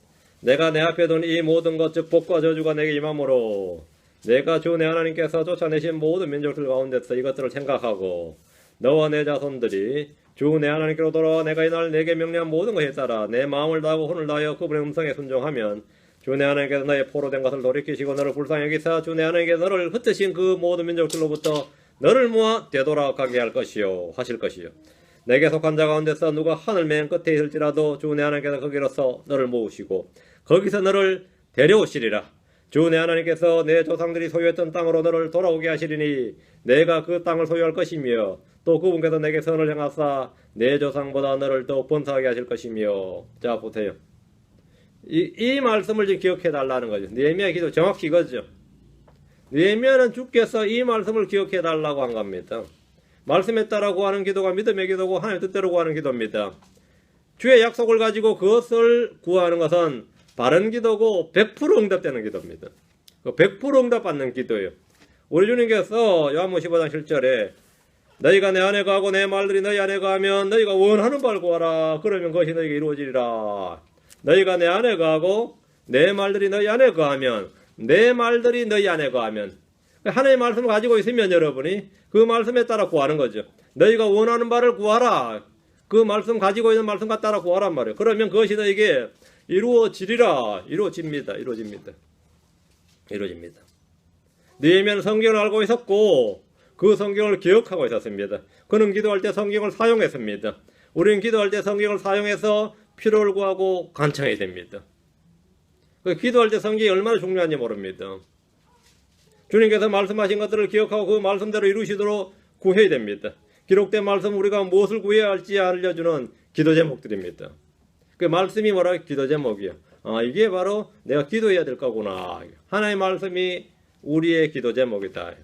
내가 내 앞에 둔 이 모든 것 즉 복과 저주가 내게 임함으로 내가 주 내 하나님께서 쫓아내신 모든 민족들 가운데서 이것들을 생각하고 너와 내 자손들이 주 내 하나님께로 돌아와 내가 이날 내게 명령한 모든 것에 따라 내 마음을 다하고 혼을 다하여 그분의 음성에 순종하면 주 내 하나님께서 너의 포로된 것을 돌이키시고 너를 불쌍히 여기사 주 내 하나님께서 너를 흩으신 그 모든 민족들로부터 너를 모아 되돌아가게 할 것이요 하실 것이요 내게 속한 자 가운데서 누가 하늘 맨 끝에 있을지라도 주 내 하나님께서 거기로서 너를 모으시고 거기서 너를 데려오시리라. 주 내 하나님께서 내 조상들이 소유했던 땅으로 너를 돌아오게 하시리니 내가 그 땅을 소유할 것이며 또 그분께서 내게 선을 행하사 내 조상보다 너를 더욱 번성하게 하실 것이며. 자 보세요. 이 말씀을 지금 기억해 달라는 거죠. 느헤미야 기도 정확히 이거죠. 느헤미야는 주께서 이 말씀을 기억해 달라고 한 겁니다. 말씀에 따라 구하는 기도가 믿음의 기도고 하나님의 뜻대로 구하는 기도입니다. 주의 약속을 가지고 그것을 구하는 것은 바른 기도고 100% 응답되는 기도입니다. 100% 응답받는 기도예요. 우리 주님께서 요한복음 15장 7절에 너희가 내 안에 거하고 내 말들이 너희 안에 거하면 너희가 원하는 바를 구하라. 그러면 그것이 너희에게 이루어지리라. 너희가 내 안에 거하고 내 말들이 너희 안에 거하면 내 말들이 너희 안에 거하면 하나님의 말씀을 가지고 있으면 여러분이 그 말씀에 따라 구하는 거죠. 너희가 원하는 바를 구하라. 그 말씀 가지고 있는 말씀과 따라 구하란 말이에요. 그러면 그것이 너희에게 이루어지리라. 이루어집니다. 느헤미야는 성경을 알고 있었고 그 성경을 기억하고 있었습니다. 그는 기도할 때 성경을 사용했습니다. 우리는 기도할 때 성경을 사용해서 필요를 구하고 간청해야 됩니다. 기도할 때 성경이 얼마나 중요한지 모릅니다. 주님께서 말씀하신 것들을 기억하고 그 말씀대로 이루시도록 구해야 됩니다. 기록된 말씀 우리가 무엇을 구해야 할지 알려주는 기도 제목들입니다. 그 말씀이 뭐라고? 기도 제목이요. 이게 바로 내가 기도해야 될 거구나. 하나님의 말씀이 우리의 기도 제목이다.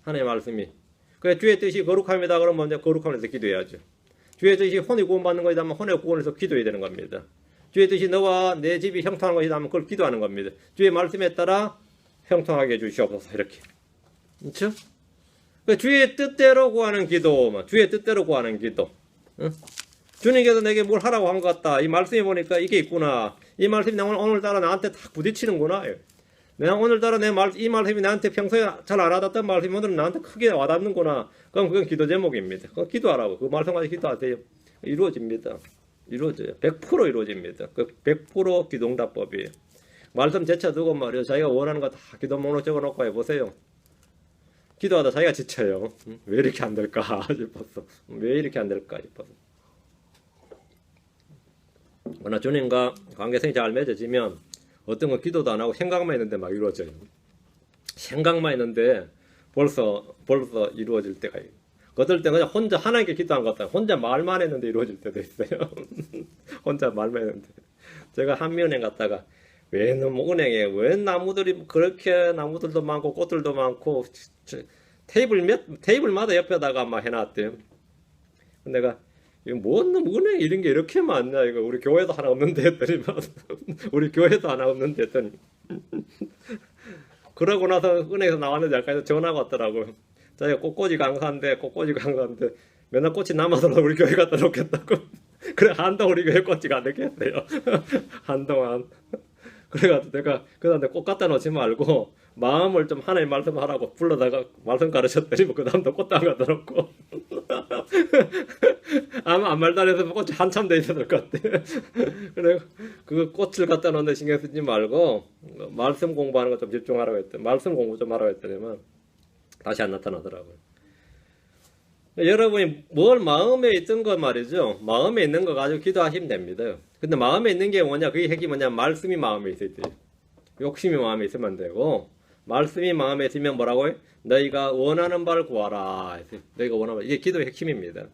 하나님의 말씀이. 그 주의 뜻이 거룩합니다. 그러면 먼저 거룩함에서 기도해야죠. 주의 뜻이 혼이 구원받는 것이라면 혼의 구원에서 기도해야 되는 겁니다. 주의 뜻이 너와 내 집이 형통하는 것이라면 그걸 기도하는 겁니다. 주의 말씀에 따라 형통하게 해주시옵소서. 이렇게. 그렇죠? 주의 뜻대로 구하는 기도, 주의 뜻대로 구하는 기도. 주님께서 내게 뭘 하라고 한 것 같다. 이 말씀에 보니까 이게 있구나. 이 말씀이 오늘따라 나한테 딱 부딪히는구나. 내가 오늘따라 이 말씀이 나한테 평소에 잘 안 와닿던 말씀이 오늘은 나한테 크게 와닿는구나. 그럼 그건 기도 제목입니다. 그건 기도하라고. 그 말씀 가지고 기도하세요. 이루어집니다. 이루어져요. 100% 이루어집니다. 그 100% 기도응답법이에요. 말씀 제쳐두고 말이요. 자기가 원하는 거 다 기도 목록 적어놓고 해보세요. 기도하다 자기가 지쳐요. 왜 이렇게 안 될까 싶어서. 왜 이렇게 안 될까 싶어서. 그러나 주님과 관계성이 잘 맺어지면 어떤 건 기도도 안 하고 생각만 했는데 막 이루어져요. 생각만 했는데 벌써 이루어질 때가 있어요. 어떨 때 그냥 혼자 하나님께 기도한 것 같아요. 혼자 말만 했는데 이루어질 때도 있어요. 혼자 말만 했는데. 제가 한미은행 갔다가 왜 너무 은행에 왜 나무들이 그렇게 나무들도 많고 꽃들도 많고 테이블마다 옆에다가 막 해놨대요. 내가 이거 뭔 은행 이런 게 이렇게 많냐 이거 우리 교회도 하나 없는데 했더니 우리 교회도 하나 없는데 했더니 그러고 나서 은행에서 나왔는데 아까 전화가 왔더라고요. 자기가 꽃꽂이 강사인데 맨날 꽃이 남아서 우리 교회 갖다 놓겠다고. 그래 한동안 우리 교회 꽃이 안 되게 했어요. 한동안. 그래가지고 내가 그 다음에 꽃 갖다 놓지 말고 마음을 좀 하나님 말씀하라고 불러다가 말씀 가르쳤더니 뭐 그 다음부터 꽃도 안 갖다 놓고 아마 아무 말도 안 해서 꽃이 한참 돼 있었을 것 같아. 그래 그 꽃을 갖다 놓는데 신경 쓰지 말고 말씀 공부하는 거 좀 집중하라고 했더니 말씀 공부 좀 하라고 했더니만 다시 안 나타나더라고요. 여러분이 뭘 마음에 있던 거 말이죠. 마음에 있는 거 가지고 기도하시면 됩니다. 근데 마음에 있는 게 뭐냐? 그게 핵이 뭐냐? 말씀이 마음에 있을 때. 욕심이 마음에 있으면 안 되고, 말씀이 마음에 있으면 뭐라고요? 너희가 원하는 바를 구하라. 너희가 원하는 바. 이게 기도의 핵심입니다.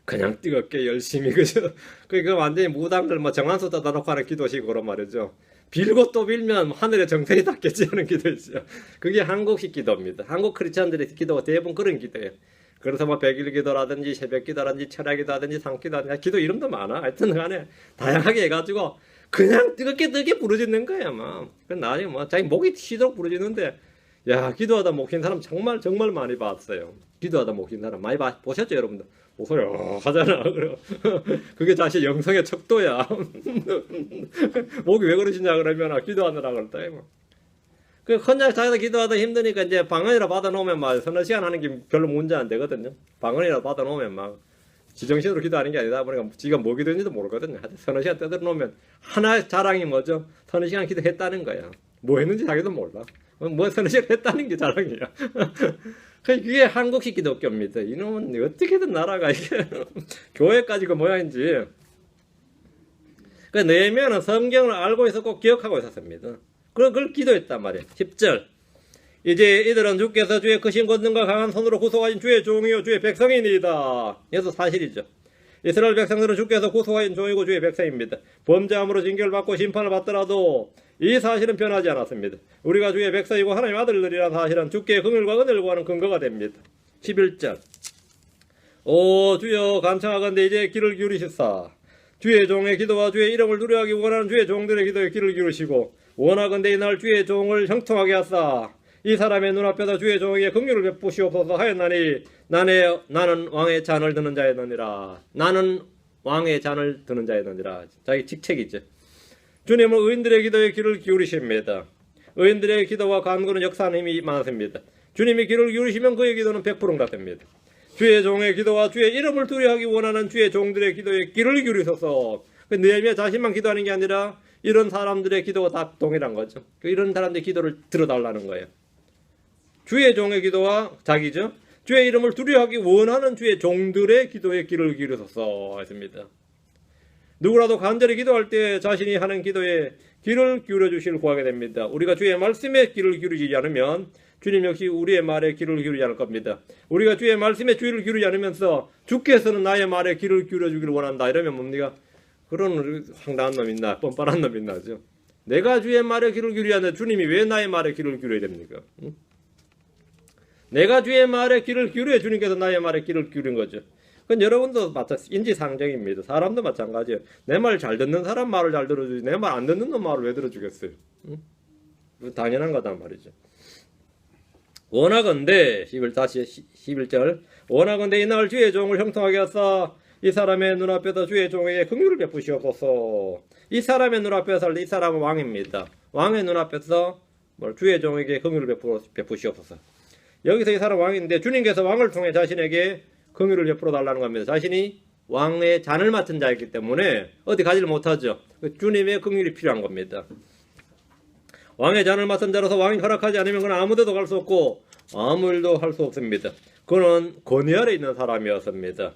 그냥 뜨겁게 열심히, 그죠? 그게 완전히 무당들 뭐 정한수 떠다놓고 하는 기도식으로 말이죠. 빌고 또 빌면 하늘에 정성이 닿겠지 하는 기도이죠. 그게 한국식 기도입니다. 한국 크리스찬들의 기도가 대부분 그런 기도예요. 그래서 뭐 백일 기도라든지 새벽 기도라든지 철야 기도라든지 산기도라든지 기도 이름도 많아. 하여튼 간에 다양하게 해가지고 그냥 뜨겁게 부르짖는 거야 막. 나중에 뭐 자기 목이 튀도록 부르짖는데, 야, 기도하다 목 쉰 사람 정말 많이 봤어요. 기도하다 목 쉰 사람 많이 보셨죠 여러분들? 목소리 하잖아. 그게 자신 영성의 척도야. 목이 왜 그러시냐 그러면 기도하느라 그랬다. 그 혼자 자기가 기도하다 힘드니까 이제 방언이라 받아놓으면 막 서너 시간 하는 게 별로 문제 안 되거든요. 방언이라 받아놓으면 막 지정신으로 기도하는 게 아니다 보니까 지가 뭐 기도했는지도 모르거든요. 하여튼 서너 시간 떠들어 놓으면 하나의 자랑이 뭐죠? 서너 시간 기도했다는 거야. 뭐 했는지 자기도 몰라. 뭐 서너 시간 했다는 게 자랑이야. 그게 한국식 기독교입니다. 이놈은 어떻게든 나라가 이게 교회까지 그 모양인지. 그 느헤미야는 성경을 알고 있었고 기억하고 있었습니다. 그걸 기도했단 말이에요. 10절. 이제 이들은 주께서 주의 크신 권능과 강한 손으로 구속하신 주의 종이요 주의 백성이니이다. 이것도 사실이죠. 이스라엘 백성들은 주께서 구속하신 종이고 주의 백성입니다. 범죄함으로 징계를 받고 심판을 받더라도 이 사실은 변하지 않았습니다. 우리가 주의 백성이고 하나님 아들들이라는 사실은 주께 긍휼과 은혜를 구하는 근거가 됩니다. 11절. 오 주여 간청하건대 이제 귀를 기울이시사 주의 종의 기도와 주의 이름을 두려워하기 원하는 주의 종들의 기도에 귀를 기울이시고 원하건대 이날 주의 종을 형통하게 하사 이 사람의 눈앞에서 주의 종에게 긍휼을 베푸시옵소서 하였나니 나는 왕의 잔을 드는 자였느니라. 나는 왕의 잔을 드는 자였느니라. 자기 직책이죠. 주님은 의인들의 기도에 귀를 기울이십니다. 의인들의 기도와 간구는 역사하는 힘이 많습니다. 주님이 귀를 기울이시면 그의 기도는 100% 응답됩니다. 주의 종의 기도와 주의 이름을 두려워하기 원하는 주의 종들의 기도에 귀를 기울이소서. 느헤미야 자신만 기도하는 게 아니라 이런 사람들의 기도가 다 동일한 거죠. 이런 사람들의 기도를 들어달라는 거예요. 주의 종의 기도와 자기죠. 주의 이름을 두려워하기 원하는 주의 종들의 기도에 귀를 기울이소서 했습니다. 누구라도 간절히 기도할 때 자신이 하는 기도에 귀를 기울여 주시길 구하게 됩니다. 우리가 주의 말씀에 귀를 기울이지 않으면 주님 역시 우리의 말에 귀를 기울이지 않을 겁니다. 우리가 주의 말씀에 귀를 기울이지 않으면서 주께서는 나의 말에 귀를 기울여 주기를 원한다 이러면 뭡니까? 그런 황당한 놈 있나? 뻔뻔한 놈 있나죠. 내가 주의 말에 귀를 기울이지 않는데 주님이 왜 나의 말에 귀를 기울여야 됩니까? 응? 내가 주의 말에 귀를 기울여 주님께서 나의 말에 귀를 기울인 거죠. 그건 여러분도 인지상정입니다. 사람도 마찬가지예요. 내 말 잘 듣는 사람 말을 잘 들어주지 내 말 안 듣는 놈 말을 왜 들어주겠어요? 응? 당연한 거단 말이죠. 원하건대 11절 원하건대 이날 주의 종을 형통하게 하사 이 사람의 눈앞에서 주의 종에게 긍휼을 베푸시옵소서. 이 사람의 눈앞에서 할 때 이 사람은 왕입니다. 왕의 눈앞에서 주의 종에게 긍휼을 베푸시옵소서. 여기서 이 사람 왕인데 주님께서 왕을 통해 자신에게 긍휼을 베풀어 달라는 겁니다. 자신이 왕의 잔을 맡은 자이기 때문에 어디 가지를 못하죠. 주님의 긍휼이 필요한 겁니다. 왕의 잔을 맡은 자로서 왕이 허락하지 않으면 그는 아무 데도 갈 수 없고 아무 일도 할 수 없습니다. 그는 권위 아래 있는 사람이었습니다.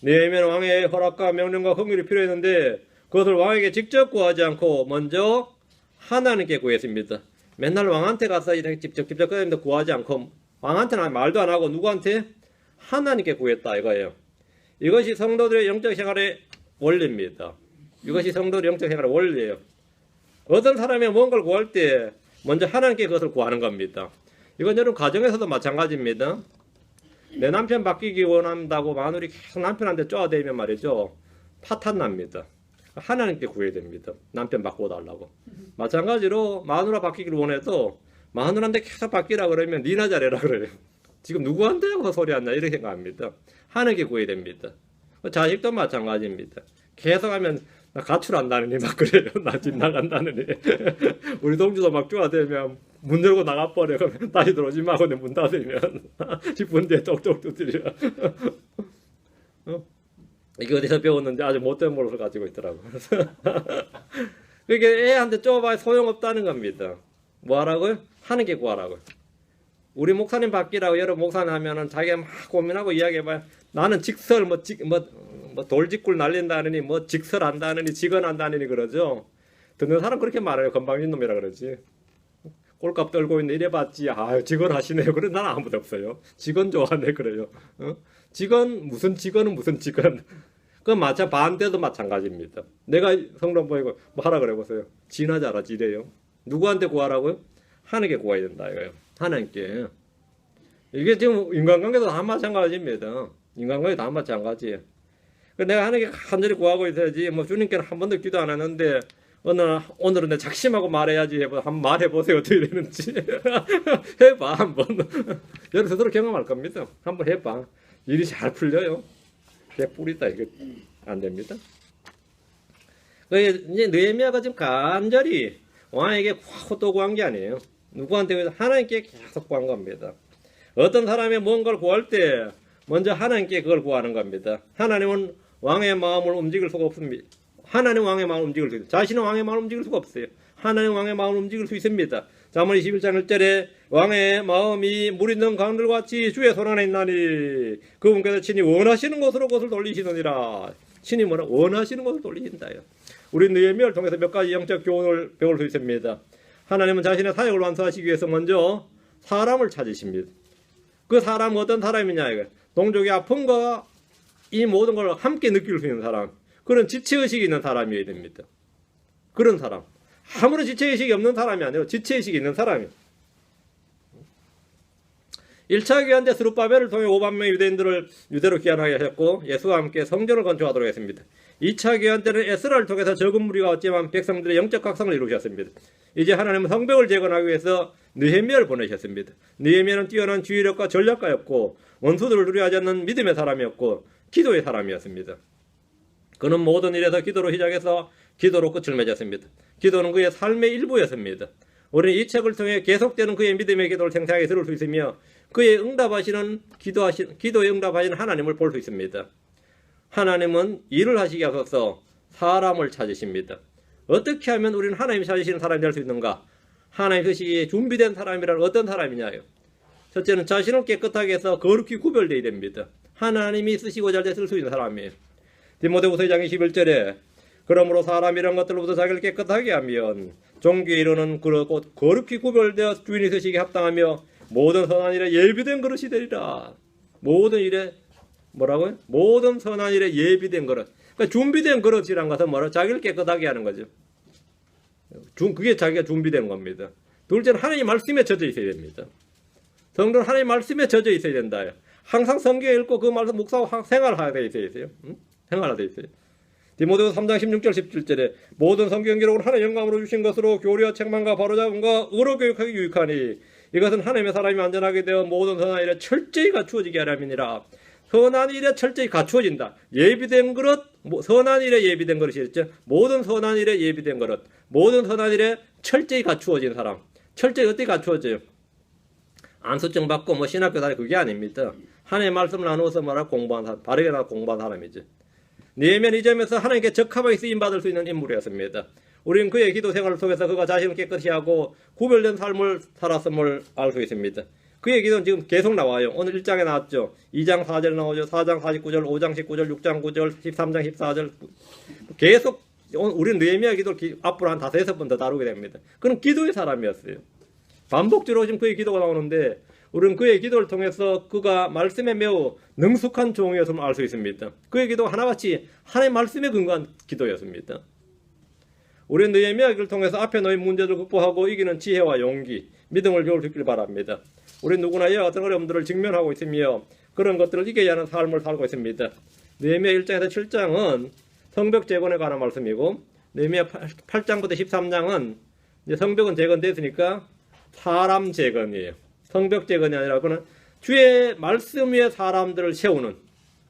느헤미야는 왕의 허락과 명령과 긍휼이 필요했는데 그것을 왕에게 직접 구하지 않고 먼저 하나님께 구했습니다. 맨날 왕한테 가서 이렇게 직접 구하지 않고 왕한테는 말도 안 하고 누구한테? 하나님께 구했다 이거예요. 이것이 성도들의 영적 생활의 원리입니다. 이것이 성도들의 영적 생활의 원리예요. 어떤 사람이 뭔가를 구할 때 먼저 하나님께 그것을 구하는 겁니다. 이건 여러분 가정에서도 마찬가지입니다. 내 남편 바뀌기 원한다고 마누리 계속 남편한테 쪼아대면 말이죠. 파탄 납니다. 하나님께 구해야 됩니다. 남편 바꿔달라고. 마찬가지로 마누라 바뀌기를 원해도 마누라한테 계속 바뀌라 그러면 니나 잘해라 그래요. 지금 누구한테 그 소리 안 나 이렇게 생각합니다. 하나님께 구해야 됩니다. 자식도 마찬가지입니다. 계속 하면 나 가출한다느니 막 그래요. 나 집 나간다느니. 우리 동주도 막 쪼아대면 문 열고 나가버려. 그러면 다시 들어오지 마고 내 문 닫으면 10분 뒤에 똑똑 두드려. 이게 어디서 배웠는지 아주 못된 버릇을 가지고 있더라고. 그러니까 애한테 쪼아봐야 소용없다는 겁니다. 뭐 하라고요? 하나님께 구하라고요. 우리 목사님 바뀌라고 여러 목사님 하면은 자기가 막 고민하고 이야기해봐요. 나는 직설 돌직굴 날린다느니 직설한다느니 직언한다느니 그러죠. 듣는 사람 그렇게 말해요. 건방진 놈이라 그러지. 꼴값 떨고 있네 이래봤지. 아유 직언하시네요. 그래 나는 아무도 없어요. 직언 좋아하네 그래요. 직언은 무슨 직언. 그 반대도 마찬가지입니다. 내가 성경 보이고 뭐 하라 그래 보세요. 지나자라 지래요. 누구한테 구하라고요? 하나님께 구해야 된다 이거예요. 하나님께. 이게 지금 인간관계도 다 마찬가지입니다. 인간관계 다 마찬가지예요. 내가 하나님께 간절히 구하고 있어야지. 주님께는 한 번도 기도 안 하는데 오늘은 내 작심하고 말해야지. 한번 말해보세요. 어떻게 되는지. 해봐 한번. 여러분 스스로 경험할 겁니다. 한번 해봐. 일이 잘 풀려요. 개뿔이다 이게 안 됩니다. 이제 느헤미야가 지금 간절히 왕에게 또 구한 게 아니에요. 누구한테? 하나님께 계속 구한 겁니다. 어떤 사람이 뭔가를 구할 때 먼저 하나님께 그걸 구하는 겁니다. 하나님은 왕의 마음을 움직일 수가 없습니다. 하나님 왕의 마음을 움직일 수 있어요. 자신은 왕의 마음을 움직일 수가 없어요. 하나님 왕의 마음을 움직일 수 있습니다. 잠언 21장 1절에 왕의 마음이 물 있는 강들같이 주의 손 안에 있나니 그분께서 친히 원하시는 곳으로 그것을 돌리시느니라. 친히 원하시는 곳을 돌리신다요. 우리 느헤미야를 통해서 몇 가지 영적 교훈을 배울 수 있습니다. 하나님은 자신의 사역을 완수하시기 위해서 먼저 사람을 찾으십니다. 그 사람은 어떤 사람이냐 이거. 동족의 아픔과 이 모든 걸 함께 느낄 수 있는 사람. 그런 지체의식이 있는 사람이어야 됩니다. 그런 사람. 아무런 지체의식이 없는 사람이 아니라 지체의식이 있는 사람이에요. 1차 귀환 때 스룹바벨을 통해 5만 명의 유대인들을 유대로 귀환하게 하셨고 예수와 함께 성전을 건축하도록 했습니다. 2차 귀환 때는 에스라를 통해서 적은 무리가 왔지만 백성들의 영적 각성을 이루셨습니다. 이제 하나님은 성벽을 재건하기 위해서 느헤미야를 보내셨습니다. 느헤미야는 뛰어난 주의력과 전략가였고 원수들을 두려워하지 않는 믿음의 사람이었고 기도의 사람이었습니다. 그는 모든 일에서 기도로 시작해서 기도로 끝을 맺었습니다. 기도는 그의 삶의 일부였습니다. 우리는 이 책을 통해 계속되는 그의 믿음의 기도를 생생하게 들을 수 있으며 그의 기도에 응답하시는 하나님을 볼 수 있습니다. 하나님은 일을 하시게 하셔서 사람을 찾으십니다. 어떻게 하면 우리는 하나님이 찾으시는 사람이 될 수 있는가? 하나님 쓰시기에 준비된 사람이란 어떤 사람이냐요? 첫째는 자신을 깨끗하게 해서 거룩히 구별되어야 됩니다. 하나님이 쓰시고자 할 때 쓸 수 있는 사람이에요. 디모데후서 2장 21절에 그러므로 사람이 이런 것들로부터 자기를 깨끗하게 하면 종교에 이르는 그릇 거룩히 구별되어 주인이 쓰시기에 합당하며 모든 선한 일에 예비된 그릇이 되리라. 모든 일에 뭐라고요? 모든 선한 일에 예비된 그릇. 그러니까 준비된 그릇이란 것은 뭐라? 자기를 깨끗하게 하는 거죠. 그게 자기가 준비된 겁니다. 둘째는 하나님 말씀에 젖어 있어야 됩니다. 성도는 하나님 말씀에 젖어 있어야 된다. 항상 성경 읽고 그 말씀 묵상하고 생활하게 돼 있어요. 생활하게 돼 있어요. 디모데후서 3장 16절 17절에 모든 성경 기록은 하나님의 영감으로 주신 것으로 교리와 책망과 바로잡음과 의로 교육하기 유익하니 이것은 하나님의 사람이 완전하게 되어 모든 선한 일에 철저히 갖추어지게 하려니라. 선한 일에 철저히 갖추어진다. 예비된 그릇, 선한 일에 예비된 그릇이었죠. 모든 선한 일에 예비된 그릇, 모든 선한 일에 철저히 갖추어진 사람. 철저히 어떻게 갖추어져요? 안수증 받고 신학교 다니고 그게 아닙니다. 하나님의 말씀을 나누어서 공부한 사람, 바르게 공부한 사람이죠. 느헤미야는 이 점에서 하나님께 적합하게 쓰임받을 수 있는 인물이었습니다. 우리는 그의 기도 생활을 통해서 그가 자신을 깨끗이 하고 구별된 삶을 살았음을 알 수 있습니다. 그의 기도는 지금 계속 나와요. 오늘 1장에 나왔죠. 2장 4절 나오죠. 4장 49절, 5장 19절, 6장 9절, 13장 14절 계속 우리는 느헤미야 기도를 앞으로 한 5-6번 더 다루게 됩니다. 그는 기도의 사람이었어요. 반복적으로 지금 그의 기도가 나오는데 우리는 그의 기도를 통해서 그가 말씀에 매우 능숙한 종이었음을 알 수 있습니다. 그의 기도가 하나같이 하나님의 말씀에 근거한 기도였습니다. 우리는 느헤미야 기도를 통해서 앞에 놓인 문제를 극복하고 이기는 지혜와 용기, 믿음을 배울 수 있길 바랍니다. 우리 누구나 이와 같은 어려움들을 직면하고 있으며 그런 것들을 이겨야 하는 삶을 살고 있습니다. 느헤미야 1장에서 7장은 성벽 재건에 관한 말씀이고 느헤미야 8장부터 13장은 이제 성벽은 재건됐으니까 사람 재건이에요. 성벽 재건이 아니라 그는 주의 말씀 위에 사람들을 세우는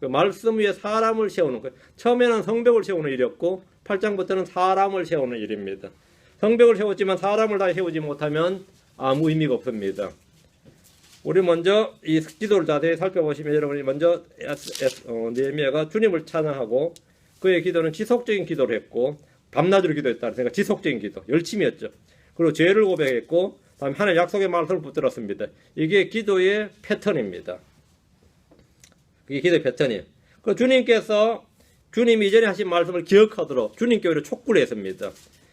그 말씀 위에 사람을 세우는 처음에는 성벽을 세우는 일이었고 8장부터는 사람을 세우는 일입니다. 성벽을 세웠지만 사람을 다 세우지 못하면 아무 의미가 없습니다. 우리 먼저 이 기도를 자세히 살펴보시면 여러분이 먼저 느헤미야가 주님을 찬양하고 그의 기도는 지속적인 기도를 했고 밤낮으로 기도했다는 생각, 지속적인 기도, 열심히 했죠. 그리고 죄를 고백했고 다음에 하나님 약속의 말씀을 붙들었습니다. 이게 기도의 패턴입니다. 이게 기도의 패턴이에요. 그 주님께서 주님이 이전에 하신 말씀을 기억하도록 주님께 오히려 촉구를 했습니다.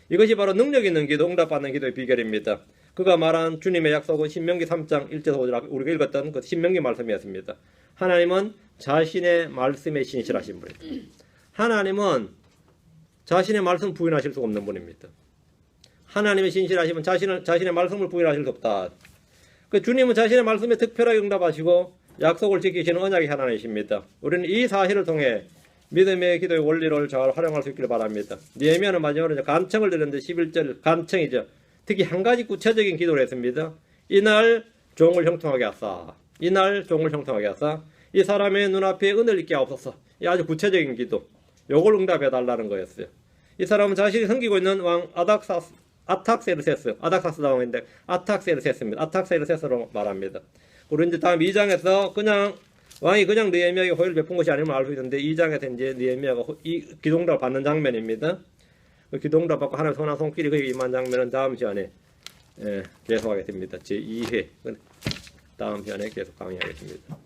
이것이 바로 능력 있는 기도, 응답받는 기도의 비결입니다. 그가 말한 주님의 약속은 신명기 3장 1절 5절 우리가 읽었던 그 신명기 말씀이었습니다. 하나님은 자신의 말씀에 신실하신 분입니다. 하나님은 자신의 말씀 부인하실 수가 없는 분입니다. 하나님의 신실하시면 자신의 말씀을 부인하실 수 없다. 그 주님은 자신의 말씀에 특별하게 응답하시고 약속을 지키시는 언약의 하나님이십니다. 우리는 이 사실을 통해 믿음의 기도의 원리를 잘 활용할 수 있기를 바랍니다. 느헤미야는 마지막으로 간청을 드렸는데 11절 간청이죠. 특히 한 가지 구체적인 기도를 했습니다. 이날 종을 형통하게 하사. 이날 종을 형통하게 하사. 이 사람의 눈앞에 은혜를 있게 하옵소서. 이 아주 구체적인 기도. 요걸 응답해 달라는 거였어요. 이 사람은 자신이 섬기고 있는 왕 아탁세르세스 왕인데 아탁세르세스입니다. 아탁세르세스로 말합니다. 우리 이제 다음 2장에서 그냥 왕이 그냥 느헤미야에게 호의를 베푼 것이 아님을 알 수 있는데 2장에서 이제 느헤미야가 이 기도응답을 받는 장면입니다. 그 기도응답 받고 하나님의 선한 손길이 그에게 임한 장면은 다음 시간에 계속하게 됩니다. 제2회 다음 시간에 계속 강의하겠습니다.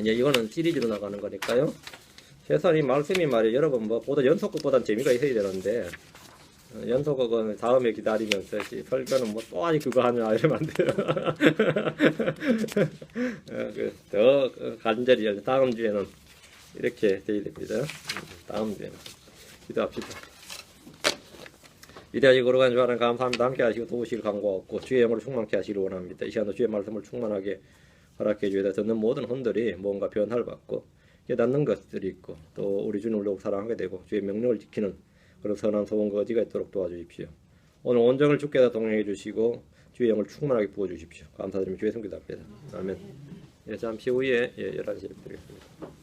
이제 이거는 시리즈로 나가는 거니까요. 최소한 이 말씀이 말이에요. 여러분 뭐 보다 연속극보다는 재미가 있어야 되는데 연속극은 다음에 기다리면서 설교는 뭐 또 아니 그거 하냐 이러면 안 돼요. 더 간절히 다음 주에는 이렇게 돼야 됩니다. 다음 주에는 기도합시다. 위대하시고 거룩한 주 하나님 감사합니다. 함께 하시고 도우시길 간구하고 주의 영으로 충만케 하시기를 원합니다. 이 시간도 주의 말씀을 충만하게 허락해 주셔야 듣는 모든 혼들이 뭔가 변화를 받고 깨닫는 것들이 있고 또 우리 주님을 더욱 사랑하게 되고 주의 명령을 지키는 그런 선한 소원과 의지가 있도록 도와주십시오. 오늘 온정을 주께서 동행해 주시고 주의 영을 충만하게 부어주십시오. 감사드리며 주의 성기도 합니다. 아멘. 잠시 후에 11시에 뵙겠습니다.